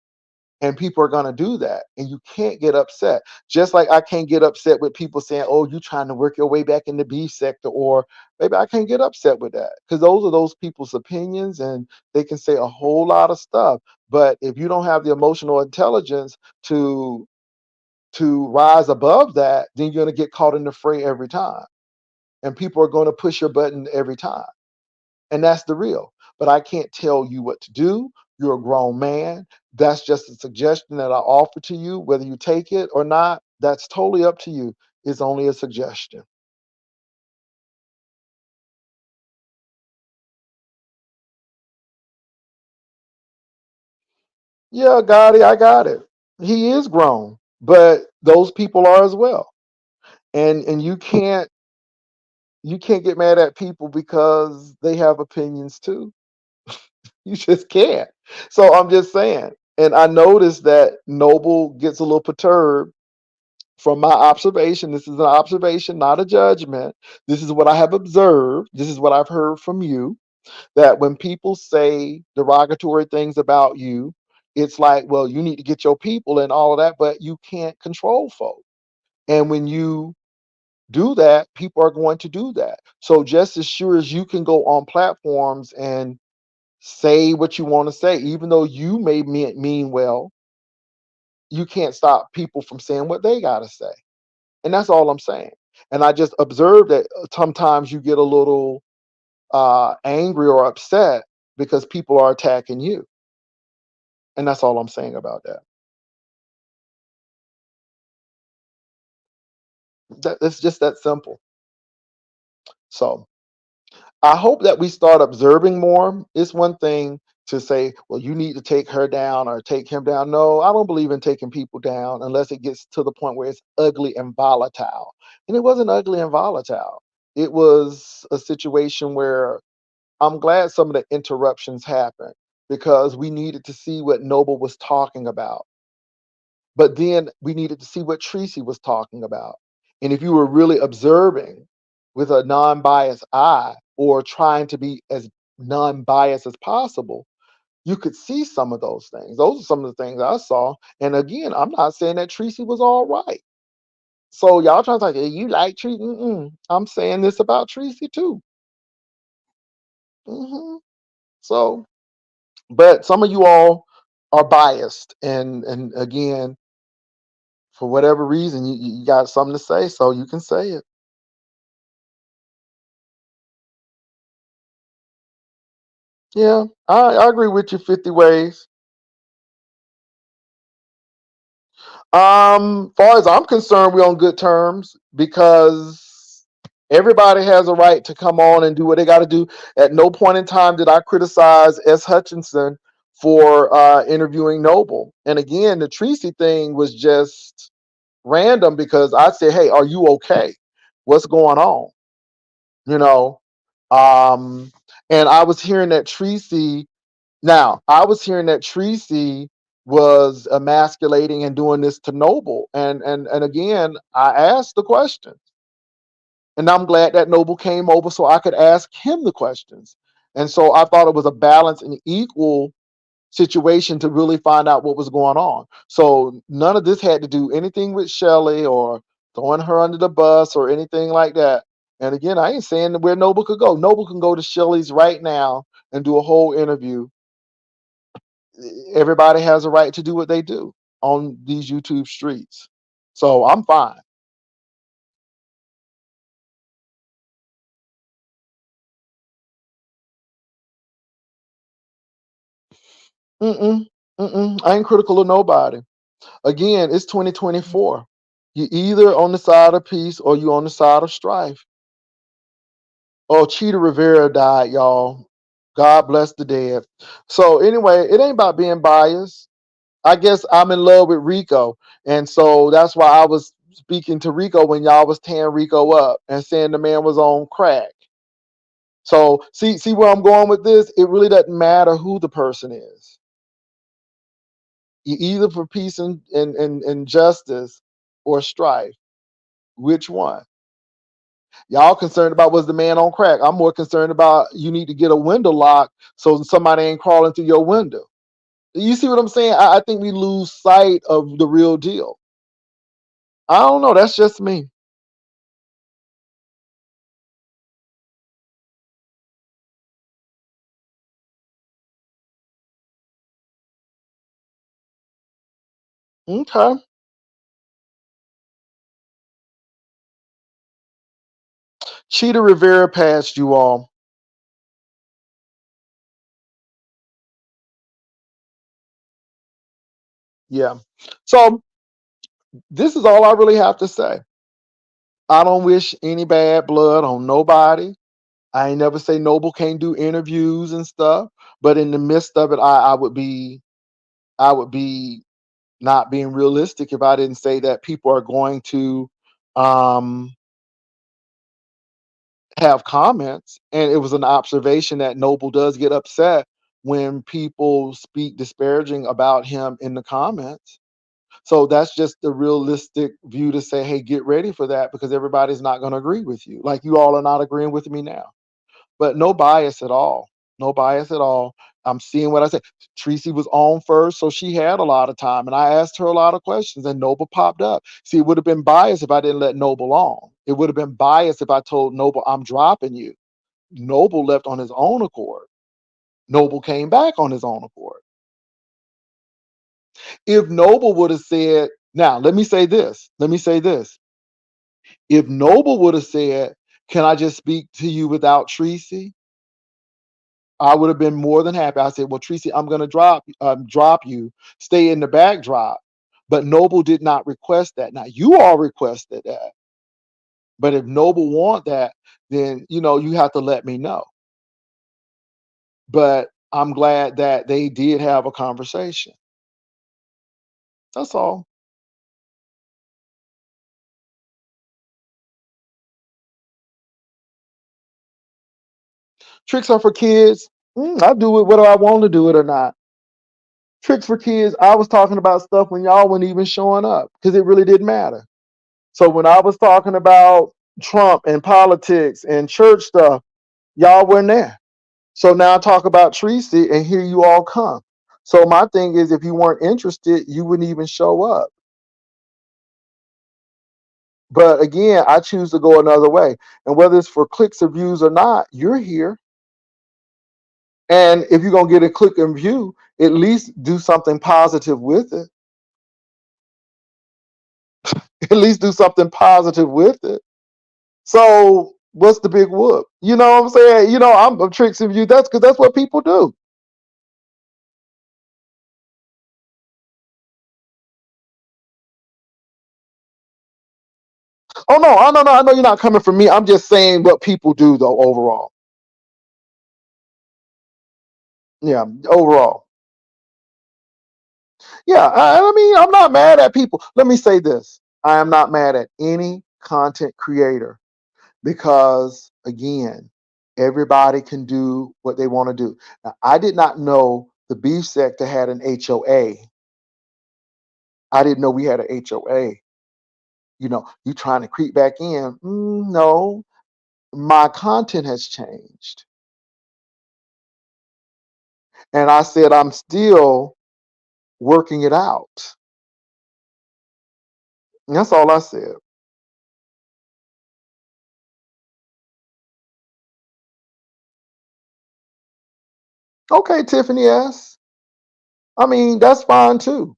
And people are going to do that. And you can't get upset. Just like I can't get upset with people saying, oh, you trying to work your way back in the beef sector. Or maybe I can't get upset with that because those are those people's opinions and they can say a whole lot of stuff. But if you don't have the emotional intelligence to rise above that, then you're going to get caught in the fray every time. And people are going to push your button every time. And that's the real. But I can't tell you what to do. You're a grown man. That's just a suggestion that I offer to you. Whether you take it or not, that's totally up to you. It's only a suggestion. Yeah, Gotti, I got it. He is grown, but those people are as well. And you can't get mad at people because they have opinions too. You just can't. So I'm just saying. And I noticed that Noble gets a little perturbed from my observation. This is an observation, not a judgment. This is what I have observed. This is what I've heard from you, that when people say derogatory things about you, it's like, well, you need to get your people and all of that, but you can't control folk. And when you do that, people are going to do that. So just as sure as you can go on platforms and say what you want to say, even though you may mean well, you can't stop people from saying what they got to say. And that's all I'm saying. And I just observed that sometimes you get a little angry or upset because people are attacking you. And that's all I'm saying about that. It's just that simple. So I hope that we start observing more. It's one thing to say, well, you need to take her down or take him down. No, I don't believe in taking people down unless it gets to the point where it's ugly and volatile. And it wasn't ugly and volatile. It was a situation where I'm glad some of the interruptions happened because we needed to see what Noble was talking about. But then we needed to see what Tracy was talking about. And if you were really observing with a non biased eye or trying to be as non biased as possible, you could see some of those things. Those are some of the things I saw. And again, I'm not saying that Tracy was all right. So y'all trying to say, hey, you like Tracy? I'm saying this about Tracy too. hmm So, but some of you all are biased. And again, for whatever reason, you got something to say, so you can say it. Yeah, I agree with you 50 ways. Far as I'm concerned, we're on good terms because everybody has a right to come on and do what they got to do. At no point in time did I criticize S. Hutchinson for interviewing Noble. And again, the Tracy thing was just random because I said, hey, are you okay? What's going on? You know, um, and I was hearing that Tracy Now, I was hearing that Tracy was emasculating and doing this to Noble. And again, I asked the question. And I'm glad that Noble came over so I could ask him the questions. And so I thought it was a balanced and equal situation to really find out what was going on. So none of this had to do anything with Shelley or throwing her under the bus or anything like that. And again, I ain't saying where Noble could go. Noble can go to Shelley's right now and do a whole interview. Everybody has a right to do what they do on these YouTube streets. So I'm fine. Mm-mm, mm-mm. I ain't critical of nobody. Again, it's 2024. You either on the side of peace or you on the side of strife. Oh, Cheetah Rivera died, y'all. God bless the dead. So anyway, it ain't about being biased. I guess I'm in love with Rico, and so that's why I was speaking to Rico when y'all was tearing Rico up and saying the man was on crack. So see where I'm going with this? It really doesn't matter who the person is. You either for peace and justice or strife. Which one? Y'all concerned about was the man on crack. I'm more concerned about you need to get a window lock so somebody ain't crawling through your window. You see what I'm saying? I think we lose sight of the real deal. I don't know. That's just me. Okay. Cheetah Rivera passed you all. Yeah. So this is all I really have to say. I don't wish any bad blood on nobody. I ain't never say Noble can't do interviews and stuff, but in the midst of it, I would be not being realistic if I didn't say that people are going to um, have comments. And it was an observation that Noble does get upset when people speak disparaging about him in the comments. So that's just the realistic view to say, hey, get ready for that because everybody's not going to agree with you. Like you all are not agreeing with me now. But no bias at all. No bias at all. I'm seeing what I said. Tracy was on first, so she had a lot of time, and I asked her a lot of questions, and Noble popped up. See, it would have been biased if I didn't let Noble on. It would have been biased if I told Noble I'm dropping you. Noble left on his own accord. Noble came back on his own accord. If Noble would have said, now let me say this. Let me say this. If Noble would have said, "Can I just speak to you without Tracy?" I would have been more than happy. I said, "Well, Tracy, I'm going to drop you. Stay in the backdrop." But Noble did not request that. Now you all requested that. But if Noble want that, then you have to let me know. But I'm glad that they did have a conversation. That's all. Tricks are for kids. I do it whether I want to do it or not. Tricks for kids. I was talking about stuff when y'all weren't even showing up because it really didn't matter. So when I was talking about Trump and politics and church stuff, y'all weren't there. So now I talk about Tracy and here you all come. So my thing is if you weren't interested, you wouldn't even show up. But again, I choose to go another way. And whether it's for clicks or views or not, you're here. And if you're going to get a click and view, at least do something positive with it. At least do something positive with it. So what's the big whoop? You know what I'm saying? I'm tricking you. That's because that's what people do. Oh no, I know you're not coming from me. I'm just saying what people do though overall. Yeah, overall. Yeah, I mean, I'm not mad at people. Let me say this. I am not mad at any content creator because again, everybody can do what they want to do. Now, I did not know the beef sector had an HOA. I didn't know we had an HOA. You trying to creep back in. No, my content has changed. And I said, I'm still working it out. And that's all I said. Okay, Tiffany S. I mean, that's fine too.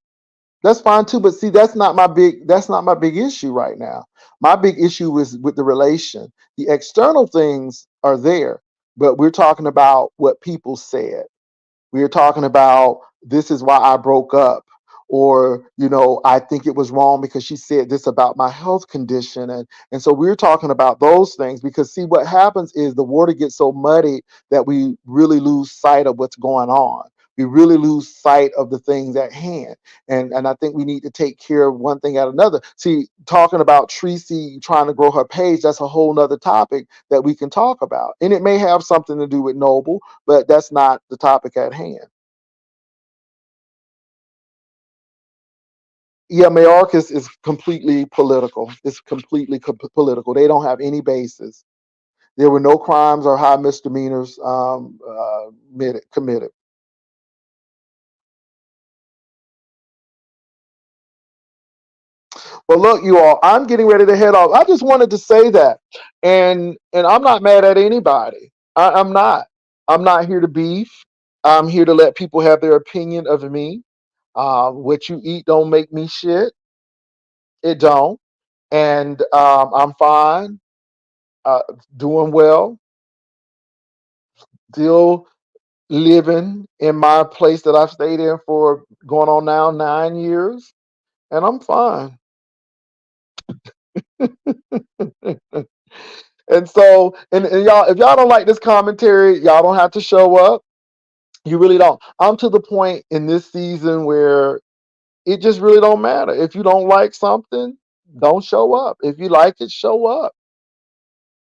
That's fine too. But see, that's not my big issue right now. My big issue is with the relation. The external things are there, but we're talking about what people said. We were talking about this is why I broke up, or I think it was wrong because she said this about my health condition, and so we're talking about those things because see what happens is the water gets so muddy that we really lose sight of what's going on. we really lose sight of the things at hand. And I think we need to take care of one thing at another. See, talking about Tracy trying to grow her page, that's a whole nother topic that we can talk about. And it may have something to do with Noble, but that's not the topic at hand. Yeah, Mayorkas is completely political. It's completely political. They don't have any basis. There were no crimes or high misdemeanors committed. But look, you all, I'm getting ready to head off. I just wanted to say that, and I'm not mad at anybody. I'm not. I'm not here to beef. I'm here to let people have their opinion of me. What you eat don't make me shit. It don't, and I'm fine, uh, doing well, still living in my place that I've stayed in for going on now 9 years, and I'm fine. And so, and y'all, if y'all don't like this commentary, y'all don't have to show up. You really don't. I'm to the point in this season where it just really don't matter. If you don't like something, don't show up. If you like it, show up.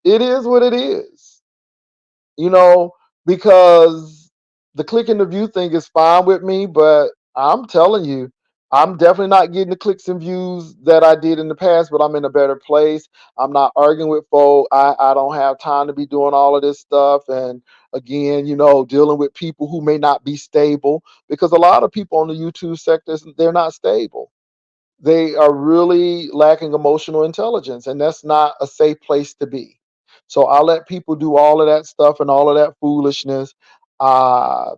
It is what it is. you know, because the click and the view thing is fine with me, but I'm telling you, I'm definitely not getting the clicks and views that I did in the past, but I'm in a better place. I'm not arguing with folk. I don't have time to be doing all of this stuff. And again, dealing with people who may not be stable, because a lot of people on the YouTube sectors, they're not stable. They are really lacking emotional intelligence, and that's not a safe place to be. So I let people do all of that stuff and all of that foolishness. Uh,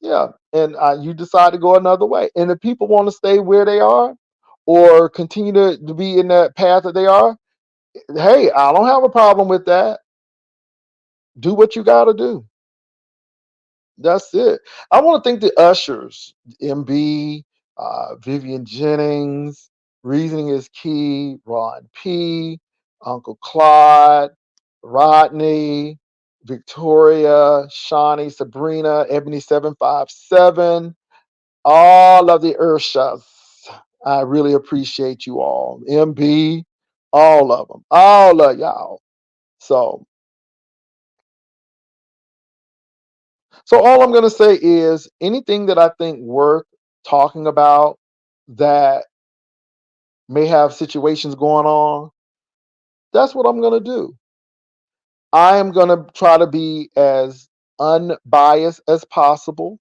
yeah, and you decide to go another way. And if people want to stay where they are or continue to be in that path that they are, hey, I don't have a problem with that. Do what you got to do. That's it. I want to thank the ushers, MB, Vivian Jennings, Reasoning is Key, Ron P, Uncle Claude, Rodney, Victoria, Shawnee, Sabrina, Ebony757, all of the Urshas. I really appreciate you all. MB, all of them, all of y'all. So So all I'm going to say is anything that I think worth talking about that may have situations going on, that's what I'm going to do. I am going to try to be as unbiased as possible.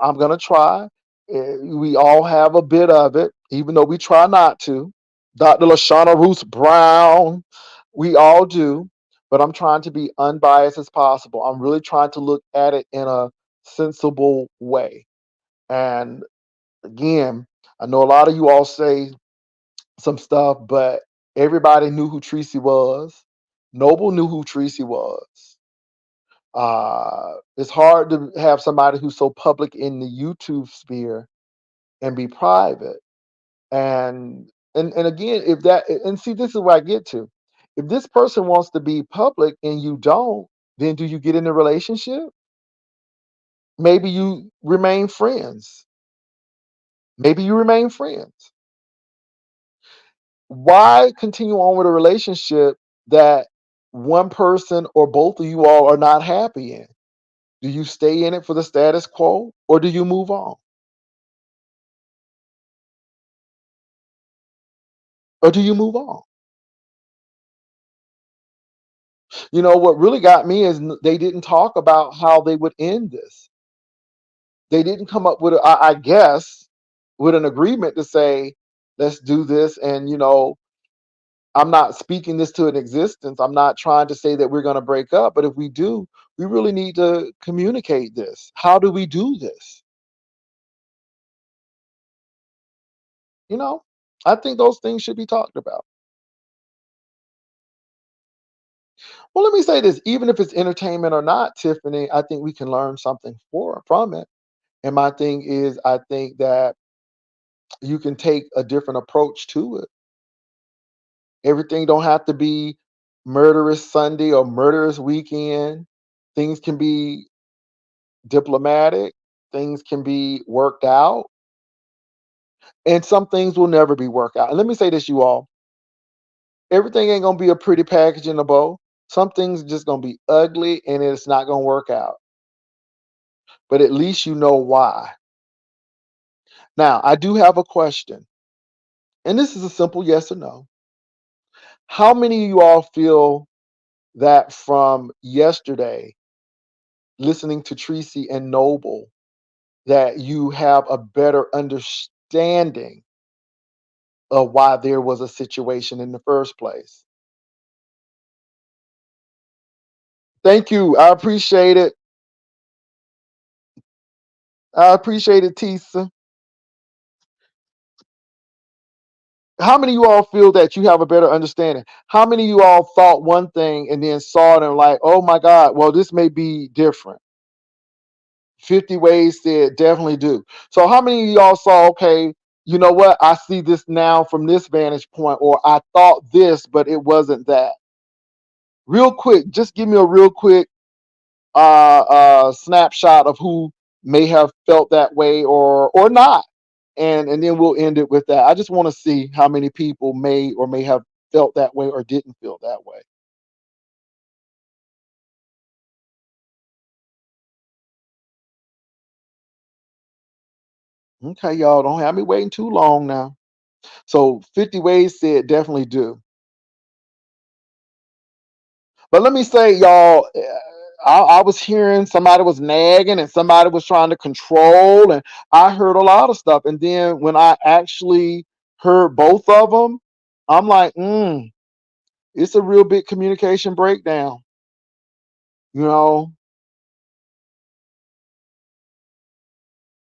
I'm going to try. We all have a bit of it, even though we try not to. Dr. Lashana Roos Brown, we all do, but I'm trying to be unbiased as possible. I'm really trying to look at it in a sensible way. And again, I know a lot of you all say some stuff, but everybody knew who Tracy was. Noble knew who Tracy was. It's hard to have somebody who's so public in the YouTube sphere and be private. And again, if that and see, this is where I get to. If this person wants to be public and you don't, then do you get in a relationship? Maybe you remain friends. Maybe you remain friends. Why continue on with a relationship that one person or both of you all are not happy in? Do you stay in it for the status quo or do you move on? Or do you move on? What really got me is they didn't talk about how they would end this. They didn't come up with, I guess, with an agreement to say, let's do this. And, I'm not speaking this to an existence. I'm not trying to say that we're going to break up. But if we do, we really need to communicate this. How do we do this? You know, I think those things should be talked about. Well, let me say this, even if it's entertainment or not, Tiffany, I think we can learn something from it. And my thing is, I think that you can take a different approach to it. Everything don't have to be murderous Sunday or murderous weekend. Things can be diplomatic. things can be worked out, and some things will never be worked out. And let me say this, you all, everything ain't gonna be a pretty package in a bow. Some things just gonna be ugly and it's not gonna work out. But at least you know why. Now, I do have a question, and this is a simple yes or no. How many of you all feel that from yesterday, listening to Tracy and Noble, that you have a better understanding of why there was a situation in the first place? Thank you. I appreciate it. I appreciate it, Tisa. How many of you all feel that you have a better understanding? How many of you all thought one thing and then saw it and like, oh my God, well, this may be different? 50 ways said definitely do. So how many of y'all saw, okay, you know what? I see this now from this vantage point, or I thought this, but it wasn't that. Real quick, just give me a real quick snapshot of who may have felt that way or not. And then we'll end it with that. I just want to see how many people may or may have felt that way or didn't feel that way. Okay, y'all, don't have me waiting too long now. So 50 ways said definitely do. But let me say, y'all, I was hearing somebody was nagging and somebody was trying to control, and I heard a lot of stuff. And then when I actually heard both of them, I'm like, it's a real big communication breakdown. You know,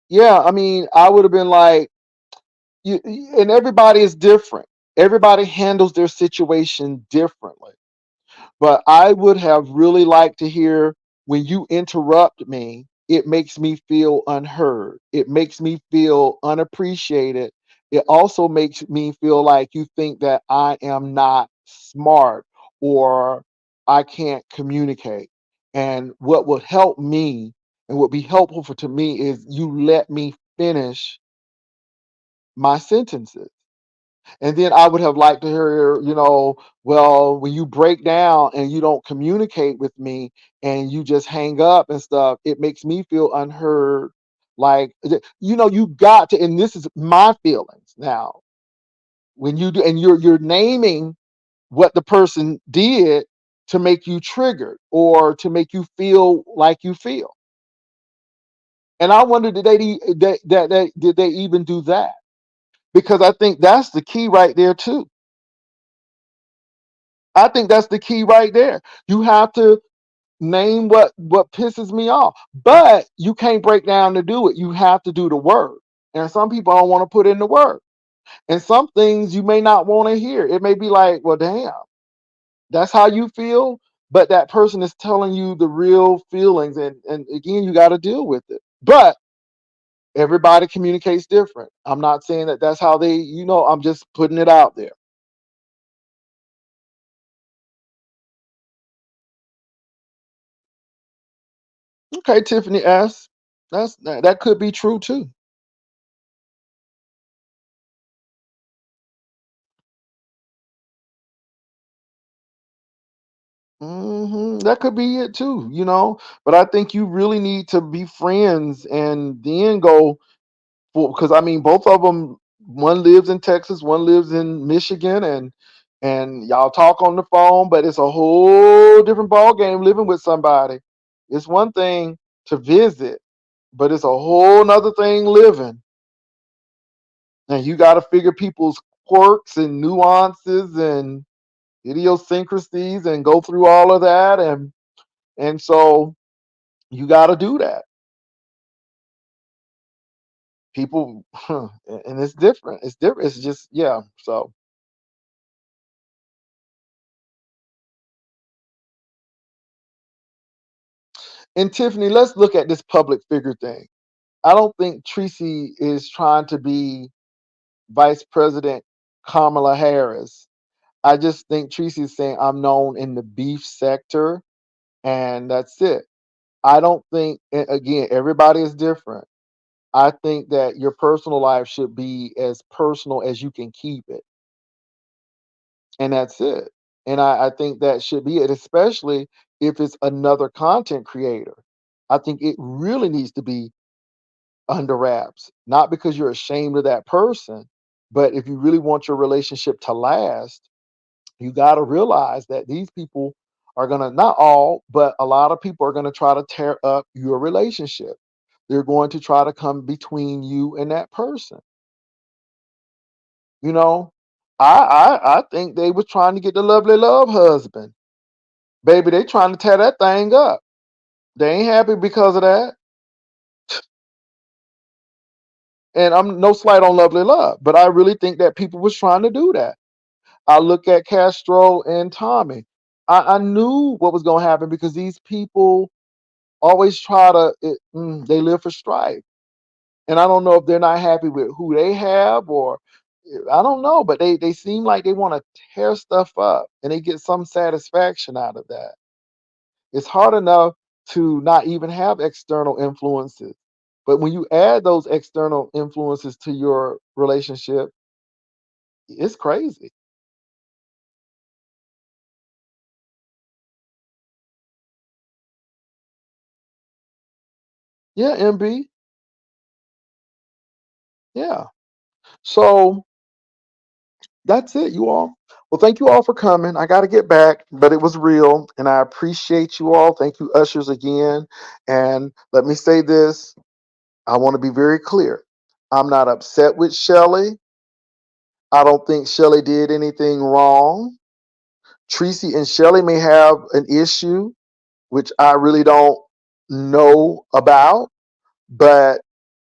yeah, I mean, I would have been like, and everybody is different. Everybody handles their situation differently. But I would have really liked to hear when you interrupt me, it makes me feel unheard. It makes me feel unappreciated. It also makes me feel like you think that I am not smart or I can't communicate. And what would help me and would be helpful for to me is you let me finish my sentences. And then I would have liked to hear, well, when you break down and you don't communicate with me and you just hang up and stuff, it makes me feel unheard. Like, you got to, and this is my feelings now. When you do, and you're naming what the person did to make you triggered or to make you feel like you feel. And I wonder, did they even do that? Because I think that's the key right there too. I think that's the key right there. You have to name what pisses me off, but you can't break down to do it. You have to do the work, and some people don't want to put in the work, and some things you may not want to hear. It may be like, well, damn, that's how you feel, but that person is telling you the real feelings, and again, you got to deal with it. But everybody communicates different. I'm not saying that that's how they, I'm just putting it out there. Okay, Tiffany S. That could be true too. That could be it too. But I think you really need to be friends and then go for, because I mean, both of them. One lives in Texas, one lives in Michigan, and y'all talk on the phone, but it's a whole different ball game living with somebody. It's one thing to visit, but it's a whole nother thing living, and you got to figure people's quirks and nuances and idiosyncrasies and go through all of that, and so you got to do that. People, and it's different. It's different. It's just, yeah. So, and Tiffany, let's look at this public figure thing. I don't think Tracy is trying to be Vice President Kamala Harris. I just think Tracy is saying I'm known in the beef sector, and that's it. I don't think, again, everybody is different. I think that your personal life should be as personal as you can keep it, and that's it. And I think that should be it, especially if it's another content creator. I think it really needs to be under wraps, not because you're ashamed of that person, but if you really want your relationship to last, you got to realize that these people are going to, not all, but a lot of people are going to try to tear up your relationship. They're going to try to come between you and that person. You know, I think they was trying to get the lovely love husband. Baby, they trying to tear that thing up. They ain't happy because of that. And I'm no slight on lovely love, but I really think that people was trying to do that. I look at Castro and Tommy. I knew what was going to happen because these people always try to, they live for strife. And I don't know if they're not happy with who they have or I don't know, but they seem like they want to tear stuff up and they get some satisfaction out of that. It's hard enough to not even have external influences. But when you add those external influences to your relationship, it's crazy. Yeah, MB. Yeah. So that's it, you all. Well, thank you all for coming. I got to get back, but it was real, and I appreciate you all. Thank you, ushers, again. And let me say this: I want to be very clear. I'm not upset with Shelly. I don't think Shelly did anything wrong. Tracy and Shelly may have an issue, which I really don't know about, but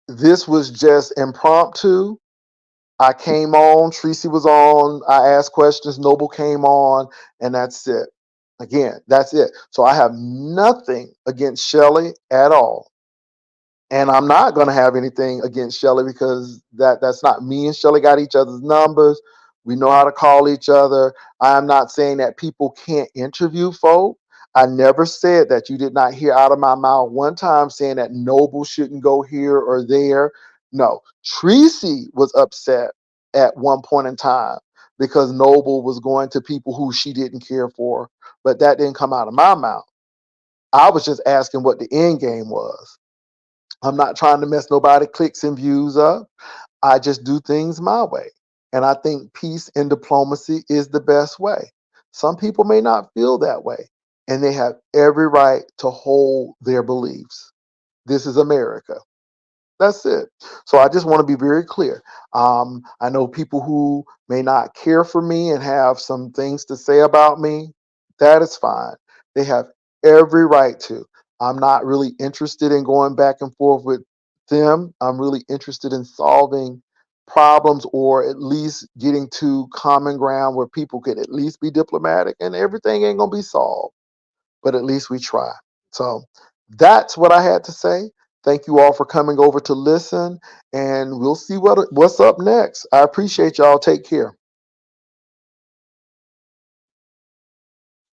this was just impromptu. I came on, Tracy was on, I asked questions, Noble came on, and that's it. Again, that's it. So I have nothing against Shelly at all. And I'm not going to have anything against Shelly because that's not me and Shelly got each other's numbers. We know how to call each other. I'm not saying that people can't interview folk. I never said that. You did not hear out of my mouth one time saying that Noble shouldn't go here or there. No, Tracy was upset at one point in time because Noble was going to people who she didn't care for, but that didn't come out of my mouth. I was just asking what the end game was. I'm not trying to mess nobody clicks and views up. I just do things my way. And I think peace and diplomacy is the best way. Some people may not feel that way, and they have every right to hold their beliefs. This is America. That's it. So I just want to be very clear. I know people who may not care for me and have some things to say about me. That is fine. They have every right to. I'm not really interested in going back and forth with them. I'm really interested in solving problems or at least getting to common ground where people can at least be diplomatic and everything ain't going to be solved, but at least we try. So that's what I had to say. Thank you all for coming over to listen, and we'll see what's up next. I appreciate y'all. Take care.